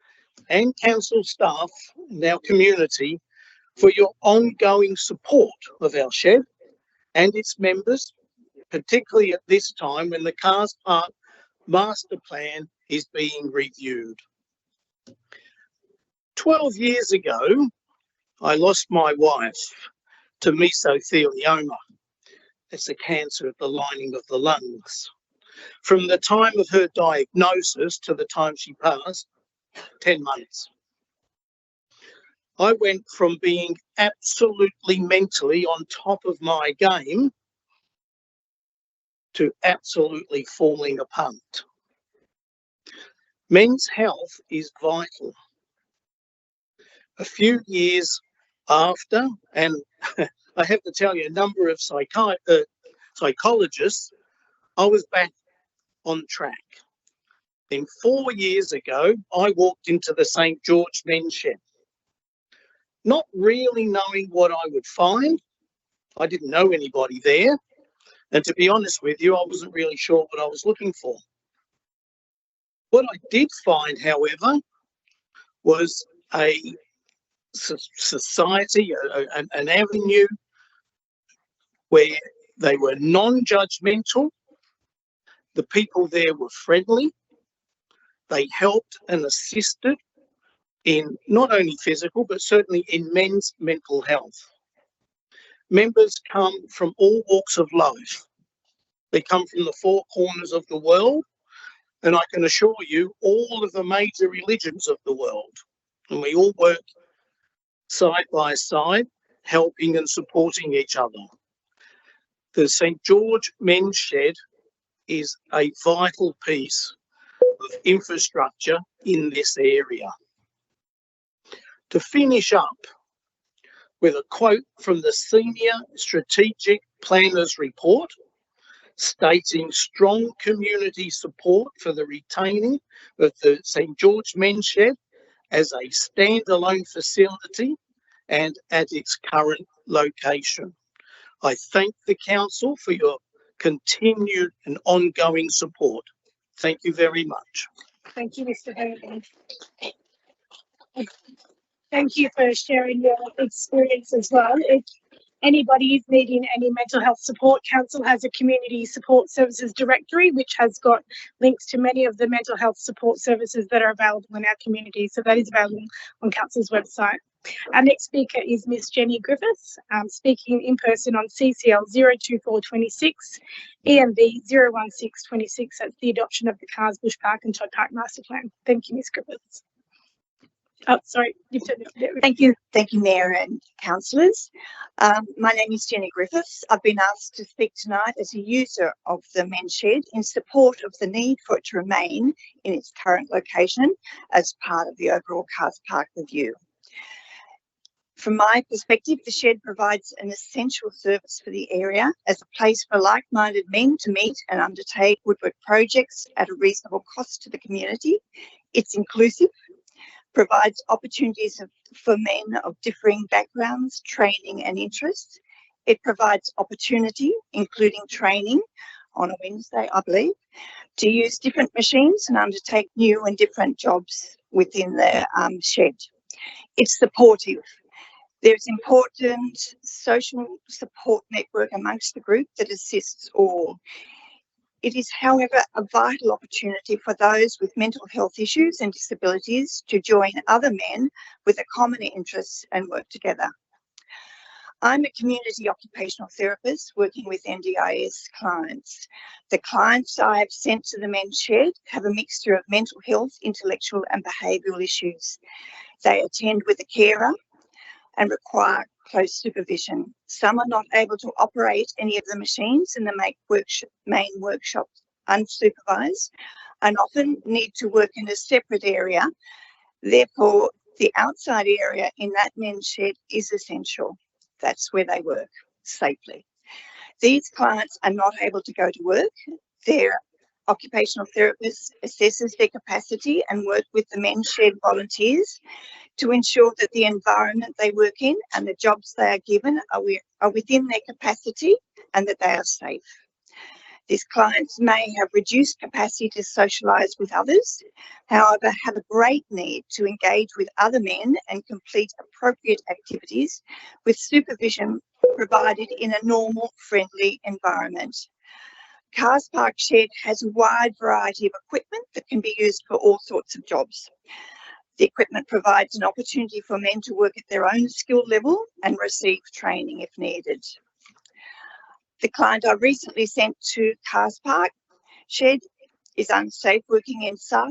and council staff and our community for your ongoing support of our shed and its members, particularly at this time when the Cars Park Master Plan is being reviewed. 12 years ago, I lost my wife to mesothelioma. It's a cancer of the lining of the lungs. From the time of her diagnosis to the time she passed, 10 months. I went from being absolutely mentally on top of my game to absolutely falling apart. Men's health is vital. A few years after, and I have to tell you, a number of psychologists, I was back on track. Then 4 years ago, I walked into the St George Men's Shed, not really knowing what I would find. I didn't know anybody there. And to be honest with you, I wasn't really sure what I was looking for. What I did find, however, was a society, an avenue where they were non-judgmental. The people there were friendly. They helped and assisted in not only physical, but certainly in men's mental health. Members come from all walks of life. They come from the four corners of the world, and I can assure you, all of the major religions of the world. And we all work side by side, helping and supporting each other. The St George Men's Shed is a vital piece of infrastructure in this area. To finish up with a quote from the Senior Strategic Planners Report, stating strong community support for the retaining of the St George Men's Shed as a standalone facility and at its current location. I thank the council for your continued and ongoing support. Thank you very much. Thank you, Mr. Vernon. Thank you for sharing your experience as well. If anybody is needing any mental health support, council has a community support services directory which has got links to many of the mental health support services that are available in our community. So that is available on council's website. Our next speaker is Miss Jenny Griffiths, speaking in person on CCL 02426 EMB 01626. That's the adoption of the Cars Bush Park and Todd Park Master Plan. Thank you, Miss Griffiths. Oh, sorry, you've turned it on. Thank you, Mayor and councillors. My name is Jenny Griffiths. I've been asked to speak tonight as a user of the Men's Shed in support of the need for it to remain in its current location as part of the overall Cars Park review. From my perspective, the shed provides an essential service for the area as a place for like-minded men to meet and undertake woodwork projects at a reasonable cost to the community. It's inclusive, provides opportunities for men of differing backgrounds, training and interests. It provides opportunity, including training on a Wednesday, I believe, to use different machines and undertake new and different jobs within the shed. It's supportive. There's important social support network amongst the group that assists all. It is, however, a vital opportunity for those with mental health issues and disabilities to join other men with a common interest and work together. I'm a community occupational therapist working with NDIS clients. The clients I have sent to the Men's Shed have a mixture of mental health, intellectual and behavioural issues. They attend with a carer and require close supervision. Some are not able to operate any of the machines in the main workshop unsupervised and often need to work in a separate area. Therefore, the outside area in that men's shed is essential. That's where they work safely. These clients are not able to go to work Their occupational therapist assesses their capacity and works with the Men's Shed volunteers to ensure that the environment they work in and the jobs they are given are within their capacity and that they are safe. These clients may have reduced capacity to socialise with others, however, have a great need to engage with other men and complete appropriate activities with supervision provided in a normal, friendly environment. Cars Park Shed has a wide variety of equipment that can be used for all sorts of jobs. The equipment provides an opportunity for men to work at their own skill level and receive training if needed. The client I recently sent to Cars Park Shed is unsafe working inside.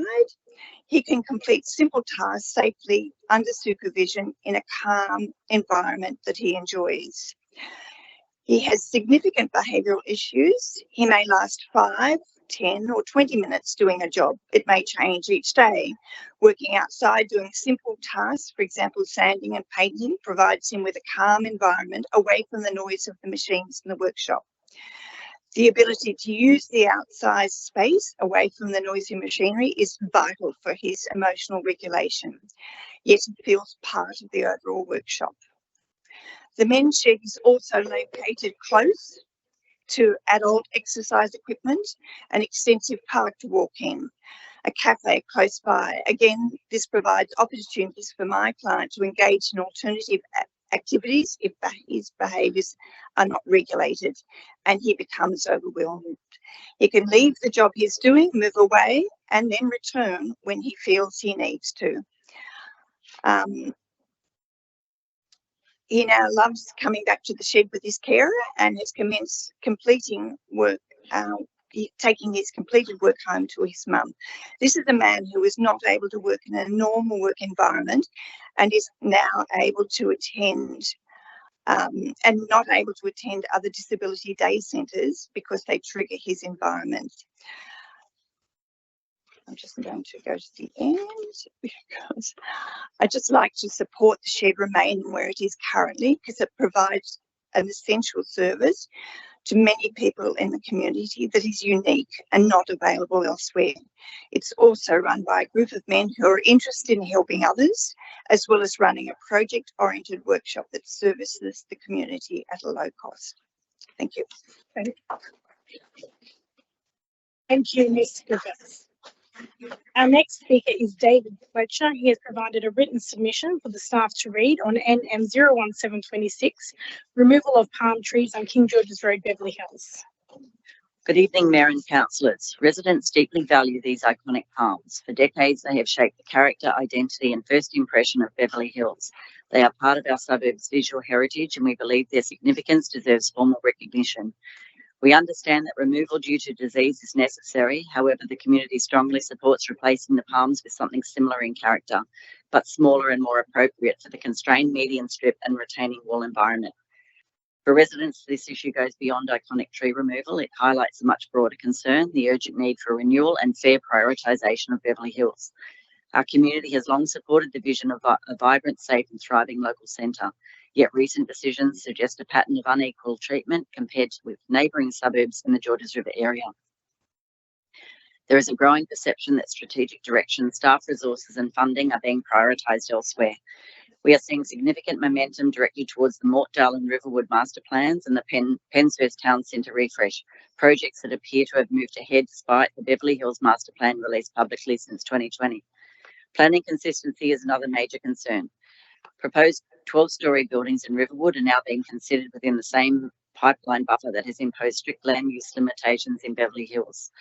He can complete simple tasks safely under supervision in a calm environment that he enjoys. He has significant behavioural issues. He may last 5, 10 or 20 minutes doing a job. It may change each day. Working outside doing simple tasks, for example, sanding and painting, provides him with a calm environment away from the noise of the machines in the workshop. The ability to use the outside space away from the noisy machinery is vital for his emotional regulation, yet it feels part of the overall workshop. The Men's Shed is also located close to adult exercise equipment, an extensive park to walk in, a cafe close by. Again, this provides opportunities for my client to engage in alternative activities if his behaviours are not regulated and he becomes overwhelmed. He can leave the job he's doing, move away, and then return when he feels he needs to. He now loves coming back to the shed with his carer and has commenced completing work, taking his completed work home to his mum. This is a man who is not able to work in a normal work environment and is now able to attend and not able to attend other disability day centres because they trigger his environment. I'm just going to go to the end because I'd just like to support the shed remaining where it is currently because it provides an essential service to many people in the community that is unique and not available elsewhere. It's also run by a group of men who are interested in helping others, as well as running a project-oriented workshop that services the community at a low cost. Thank you. Thank you, Ms. Griffiths. Our next speaker is David Fletcher. He has provided a written submission for the staff to read on NM 01726, removal of palm trees on King George's Road, Beverly Hills. Good evening, Mayor and councillors. Residents deeply value these iconic palms. For decades, they have shaped the character, identity and first impression of Beverly Hills. They are part of our suburb's visual heritage and we believe their significance deserves formal recognition. We understand that removal due to disease is necessary. However, the community strongly supports replacing the palms with something similar in character, but smaller and more appropriate for the constrained median strip and retaining wall environment. For residents, this issue goes beyond iconic tree removal. It highlights a much broader concern, the urgent need for renewal and fair prioritisation of Beverly Hills. Our community has long supported the vision of a vibrant, safe and thriving local centre. Yet recent decisions suggest a pattern of unequal treatment compared with neighbouring suburbs in the Georges River area. There is a growing perception that strategic direction, staff resources and funding are being prioritised elsewhere. We are seeing significant momentum directed towards the Mortdale and Riverwood master plans and the Penshurst Town Centre refresh, projects that appear to have moved ahead despite the Beverly Hills master plan released publicly since 2020. Planning consistency is another major concern. Proposed 12-storey buildings in Riverwood are now being considered within the same pipeline buffer that has imposed strict land use limitations in Beverly Hills.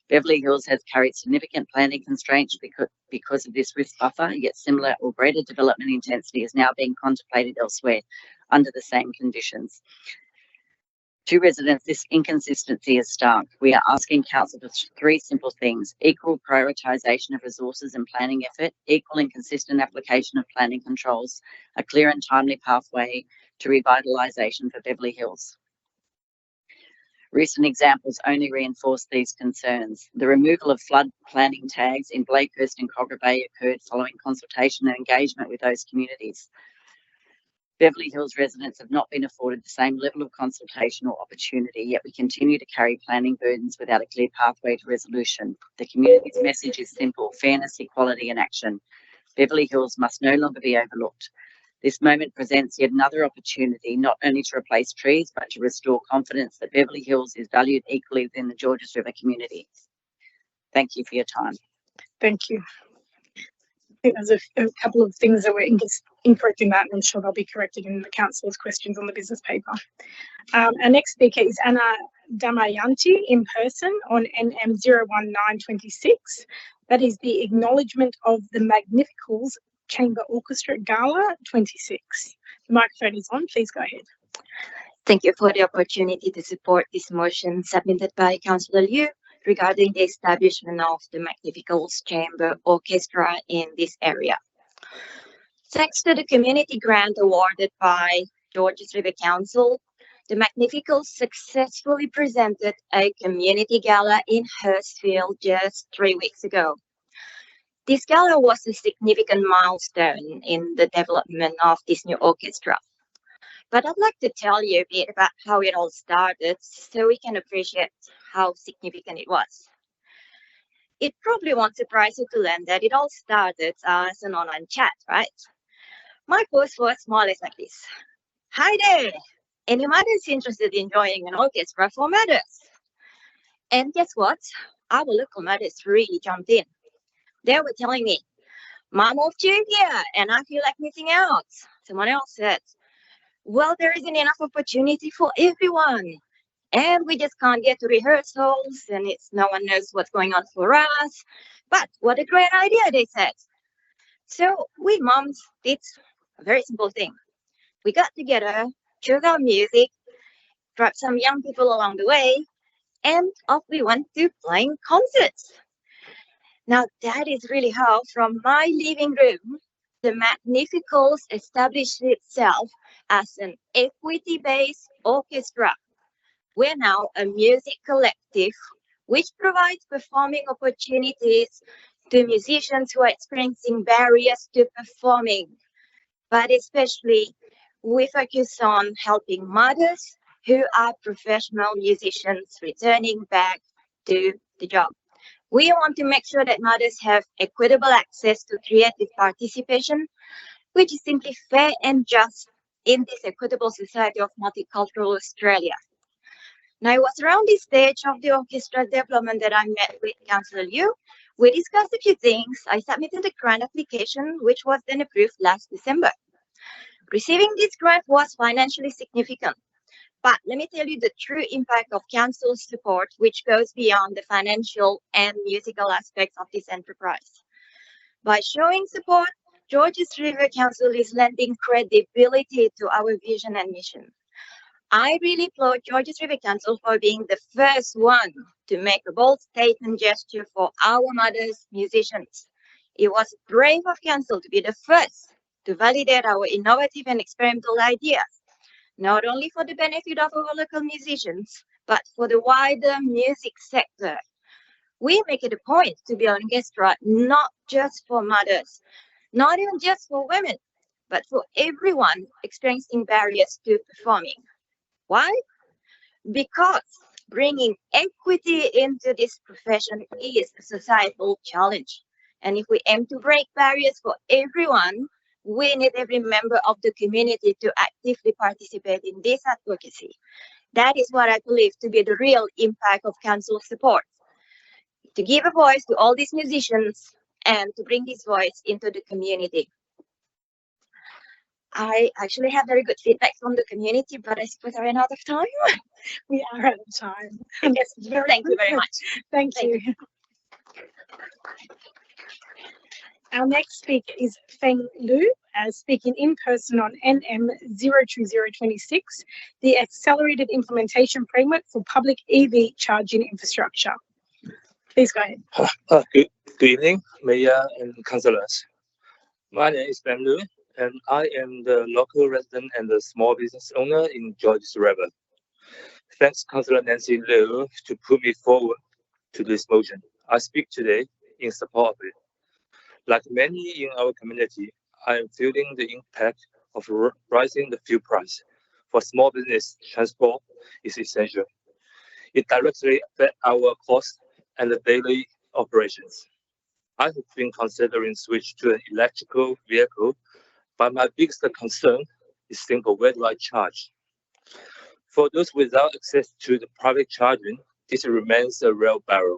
Beverly Hills has carried significant planning constraints because of this risk buffer, yet similar or greater development intensity is now being contemplated elsewhere under the same conditions. To residents, this inconsistency is stark. We are asking Council for three simple things: equal prioritisation of resources and planning effort, equal and consistent application of planning controls, a clear and timely pathway to revitalisation for Beverly Hills. Recent examples only reinforce these concerns. The removal of flood planning tags in Blakehurst and Cogger Bay occurred following consultation and engagement with those communities. Beverly Hills residents have not been afforded the same level of consultation or opportunity, yet we continue to carry planning burdens without a clear pathway to resolution. The community's message is simple: fairness, equality and action. Beverly Hills must no longer be overlooked. This moment presents yet another opportunity not only to replace trees, but to restore confidence that Beverly Hills is valued equally within the Georges River community. Thank you for your time. Thank you. I think there's a couple of things that were incorrect in that, and I'm sure they'll be corrected in the councillor's questions on the business paper. Our next speaker is Anna Damayanti in person on NM 01926. That is the acknowledgement of the Magnificals Chamber Orchestra Gala 26. The microphone is on, please go ahead. Thank you for the opportunity to support this motion submitted by Councillor Liu regarding the establishment of the Magnificals Chamber Orchestra in this area. Thanks to the community grant awarded by Georges River Council, the Magnificals successfully presented a community gala in Hurstville just 3 weeks ago. This gala was a significant milestone in the development of this new orchestra. But I'd like to tell you a bit about how it all started so we can appreciate how significant it was. It probably won't surprise you to learn that it all started as an online chat, right? My post was more or less like this. Hi there! Any mothers interested in joining an orchestra for mothers? And guess what? Our local mothers really jumped in. They were telling me, Mom moved to here and I feel like missing out. Someone else said, well, there isn't enough opportunity for everyone. And we just can't get to rehearsals and no one knows what's going on for us. But what a great idea, they said. So we moms did a very simple thing. We got together, chose our music, brought some young people along the way, and off we went to playing concerts. Now that is really how, from my living room, the Magnificals established itself as an equity-based orchestra. We're now a music collective which provides performing opportunities to musicians who are experiencing barriers to performing. But especially, we focus on helping mothers who are professional musicians returning back to the job. We want to make sure that mothers have equitable access to creative participation, which is simply fair and just in this equitable society of multicultural Australia. Now, it was around this stage of the orchestra development that I met with Councillor Liu. We discussed a few things. I submitted the grant application, which was then approved last December. Receiving this grant was financially significant. But let me tell you the true impact of Council's support, which goes beyond the financial and musical aspects of this enterprise. By showing support, Georges River Council is lending credibility to our vision and mission. I really applaud Georges River Council for being the first one to make a bold statement gesture for our mothers musicians. It was brave of Council to be the first to validate our innovative and experimental ideas, not only for the benefit of our local musicians, but for the wider music sector. We make it a point to be an orchestra not just for mothers, not even just for women, but for everyone experiencing barriers to performing. Why? Because bringing equity into this profession is a societal challenge. And if we aim to break barriers for everyone, we need every member of the community to actively participate in this advocacy. That is what I believe to be the real impact of council support. To give a voice to all these musicians and to bring this voice into the community. I actually have very good feedback from the community, but I suppose I ran out of time. We are out of time. Thank you very much. Thank you. Our next speaker is Feng Lu, speaking in person on NM 02026, the Accelerated Implementation Framework for Public EV Charging Infrastructure. Please go ahead. Good evening, Mayor and councillors. My name is Feng Lu, and I am the local resident and the small business owner in Georges River. Thanks, Councillor Nancy Liu, to put me forward to this motion. I speak today in support of it. Like many in our community, I am feeling the impact of rising the fuel price for small business transport is essential. It directly affects our costs and the daily operations. I have been considering switch to an electrical vehicle, but my biggest concern is simple: where do I charge? For those without access to the private charging, this remains a real barrier.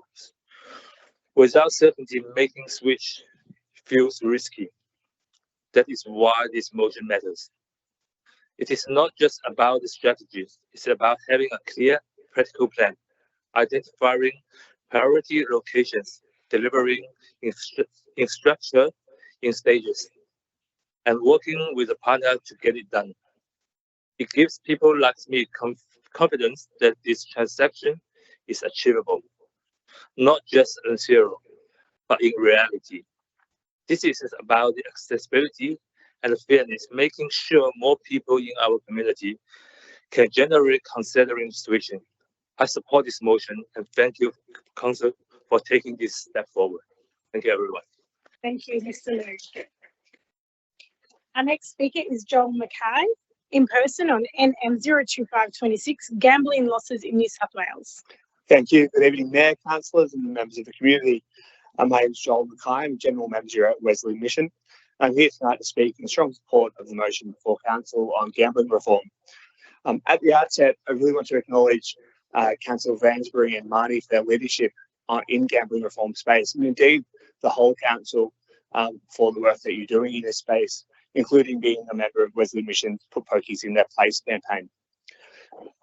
Without certainty, making switch feels risky. That is why this motion matters. It is not just about the strategies, it's about having a clear, practical plan, identifying priority locations, delivering infrastructure in stages, and working with a partner to get it done. It gives people like me confidence that this transaction is achievable, not just in theory, but in reality. This is about the accessibility and fairness, making sure more people in our community can generally considering switching. I support this motion and thank you, Council, for taking this step forward. Thank you, everyone. Thank you, Mr. Liu. Our next speaker is Joel Mackay, in person on NM02526, Gambling Losses in New South Wales. Thank you. Good evening, Mayor, councillors and members of the community. My name is Joel Mackay. I'm General Manager at Wesley Mission. I'm here tonight to speak in strong support of the motion before Council on gambling reform. At the outset, I really want to acknowledge Councillor Vansbury and Marnie for their leadership in gambling reform space, and indeed the whole Council for the work that you're doing in this space, including being a member of Wesley Mission's Put Pokies in Their Place campaign.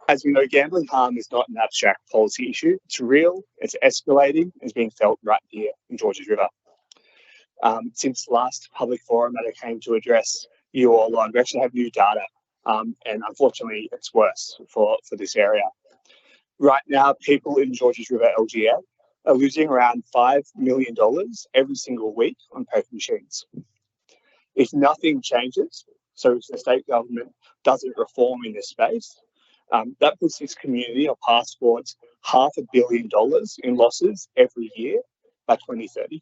As we know, gambling harm is not an abstract policy issue. It's real, it's escalating, it's being felt right here in Georges River. Since last public forum that I came to address you all on, we actually have new data, and unfortunately it's worse for this area. Right now, people in Georges River LGA are losing around $5 million every single week on poker machines. If nothing changes, so if the state government doesn't reform in this space, that puts this community on path towards $500 million in losses every year by 2030.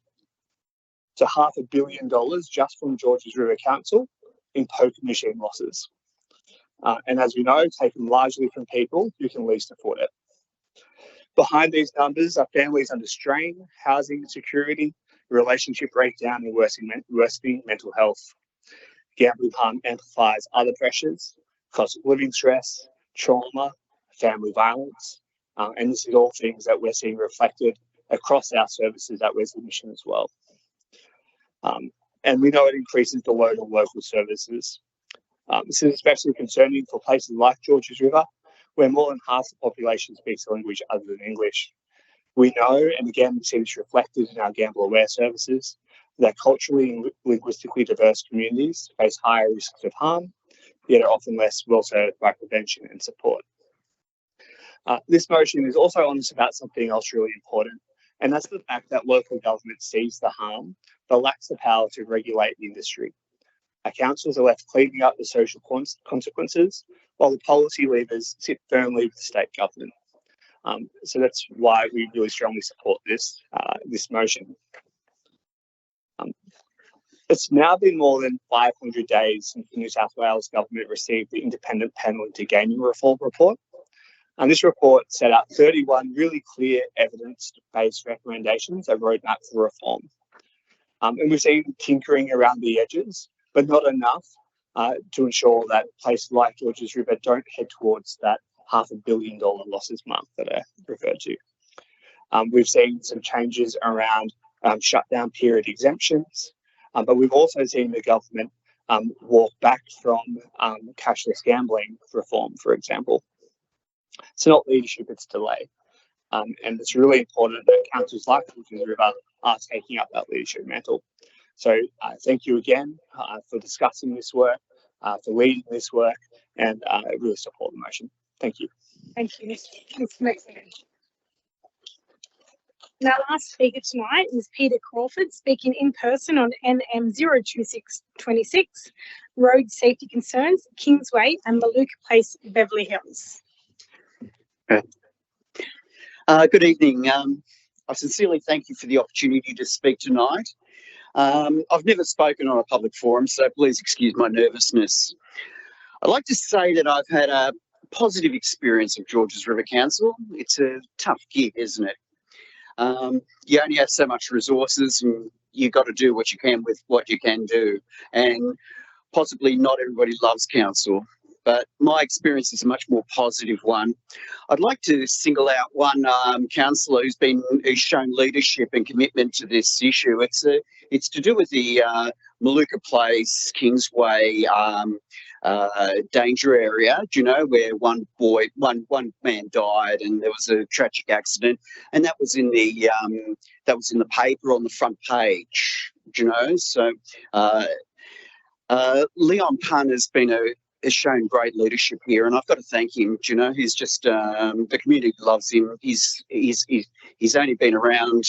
So $500 million just from Georges River Council in poker machine losses. And as we know, taken largely from people who can least afford it. Behind these numbers are families under strain, housing insecurity, relationship breakdown, and worsening mental health. Gambling harm amplifies other pressures, cost of living stress, trauma, family violence, and this is all things that we're seeing reflected across our services at Wesley Mission as well. And we know it increases the load on local services. This is especially concerning for places like Georges River, where more than half the population speaks a language other than English. We know, and again, we see this reflected in our Gamble Aware services, that culturally and linguistically diverse communities face higher risks of harm, yet are often less well served by prevention and support. This motion is also honest about something else really important, and that's the fact that local government sees the harm, but lacks the power to regulate the industry. Our councils are left cleaning up the social consequences, while the policy levers sit firmly with the state government. So that's why we really strongly support this motion. It's now been more than 500 days since the New South Wales government received the Independent Panel into Gaming Reform report. And this report set out 31 really clear evidence-based recommendations, a roadmap for reform. And we've seen tinkering around the edges, but not enough to ensure that places like Georges River don't head towards that $500 million losses mark that I referred to. We've seen some changes around shutdown period exemptions, but we've also seen the government walk back from cashless gambling reform, for example. It's not leadership, it's delay. And it's really important that councils like Georges River are taking up that leadership mantle. So thank you again for discussing this work, for leading this work, and I really support the motion. Thank you. Thank you, Mr. McPherson. Now, last speaker tonight is Peter Crawford, speaking in person on NM02626, Road Safety Concerns, Kingsway and Maluka Place, Beverly Hills. Good evening. I sincerely thank you for the opportunity to speak tonight. I've never spoken on a public forum, so please excuse my nervousness. I'd like to say that I've had a positive experience of Georges River Council. It's a tough gig, isn't it? You only have so much resources and you've got to do what you can with what you can do. And possibly not everybody loves council, but my experience is a much more positive one. I'd like to single out one councillor who's shown leadership and commitment to this issue. It's to do with the Maluka Place, Kingsway danger area, do you know, where one man died and there was a tragic accident, and that was in the paper on the front page, do you know. So Leon Pun has shown great leadership here, and I've got to thank him. Do you know, he's just the community loves him. He's only been around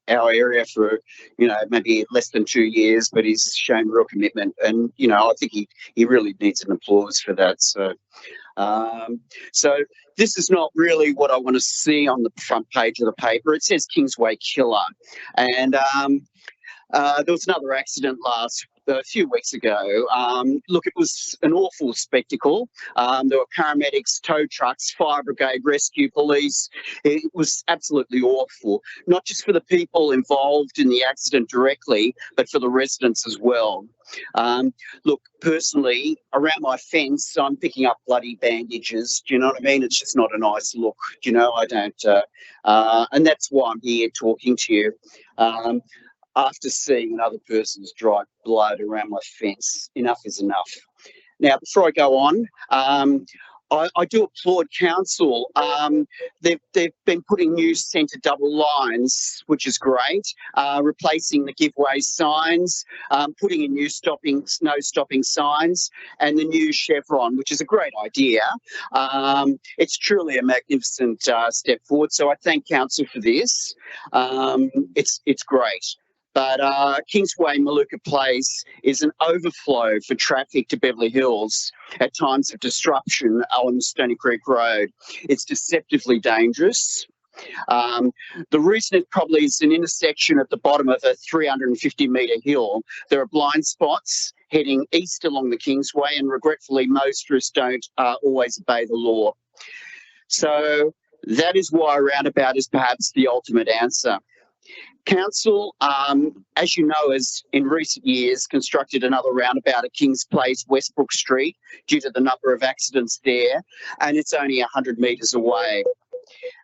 our area for, you know, maybe less than 2 years, but he's shown real commitment, and you know, I think he really needs an applause for that. So so this is not really what I want to see on the front page of the paper. It says Kingsway Killer, and there was another accident a few weeks ago. Look, it was an awful spectacle. There were paramedics, tow trucks, fire brigade, rescue police. It was absolutely awful, not just for the people involved in the accident directly, but for the residents as well. Look, personally, around my fence, I'm picking up bloody bandages. Do you know what I mean? It's just not a nice look. Do you know, I don't, and that's why I'm here talking to you. After seeing another person's dried blood around my fence, enough is enough. Now, before I go on, I do applaud council. They've been putting new centre double lines, which is great, replacing the giveaway signs, putting in new no stopping signs, and the new chevron, which is a great idea. It's truly a magnificent step forward, so I thank council for this. It's great. But Kingsway Maluka Place is an overflow for traffic to Beverly Hills at times of disruption on Stony Creek Road. It's deceptively dangerous. The reason it probably is an intersection at the bottom of a 350-metre hill. There are blind spots heading east along the Kingsway, and regretfully motorists don't always obey the law. So that is why a roundabout is perhaps the ultimate answer. Council, as you know, has in recent years constructed another roundabout at Kings Place, Westbrook Street, due to the number of accidents there, and it's only 100 metres away.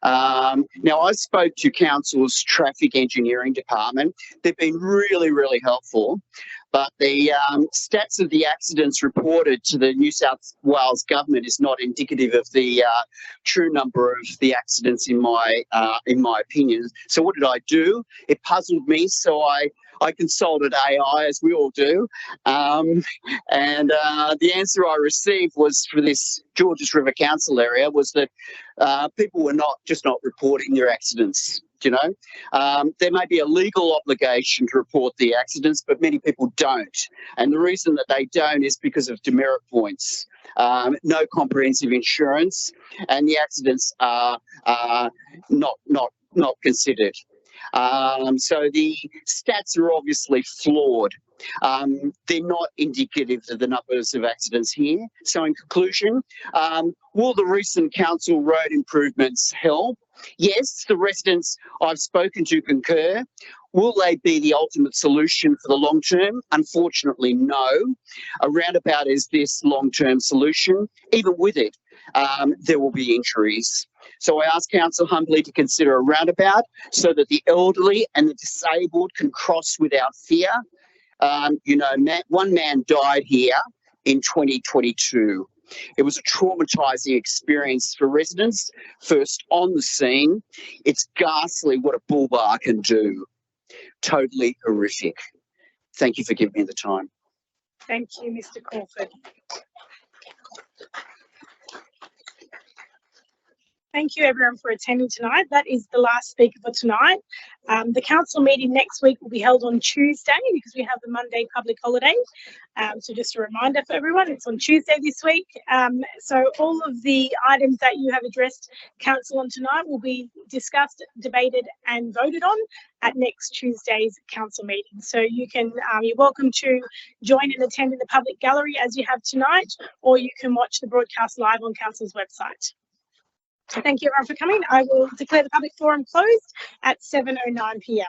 Now, I spoke to council's traffic engineering department. They've been really, really helpful, but the stats of the accidents reported to the New South Wales government is not indicative of the true number of the accidents, in my opinion. So what did I do? It puzzled me, so I consulted AI, as we all do, and the answer I received was, for this Georges River Council area, was that people were not reporting their accidents. You know, there may be a legal obligation to report the accidents, but many people don't, and the reason that they don't is because of demerit points, no comprehensive insurance, and the accidents are not considered. So the stats are obviously flawed. They're not indicative of the numbers of accidents here. So in conclusion, will the recent council road improvements help? Yes, the residents I've spoken to concur. Will they be the ultimate solution for the long term? Unfortunately, no. A roundabout is this long-term solution. Even with it, there will be injuries. So I ask council humbly to consider a roundabout so that the elderly and the disabled can cross without fear. You know, one man died here in 2022. It was a traumatising experience for residents, first on the scene. It's ghastly what a bull bar can do. Totally horrific. Thank you for giving me the time. Thank you, Mr. Crawford. thank you everyone for attending tonight. That is the last speaker for tonight. The council meeting next week will be held on Tuesday because we have the Monday public holiday. So just a reminder for everyone, it's on Tuesday this week. So all of the items that you have addressed council on tonight will be discussed, debated and voted on at next Tuesday's council meeting. So you can, you're welcome to join and attend in the public gallery as you have tonight, or you can watch the broadcast live on council's website. So thank you everyone for coming. I will declare the public forum closed at 7:09 p.m.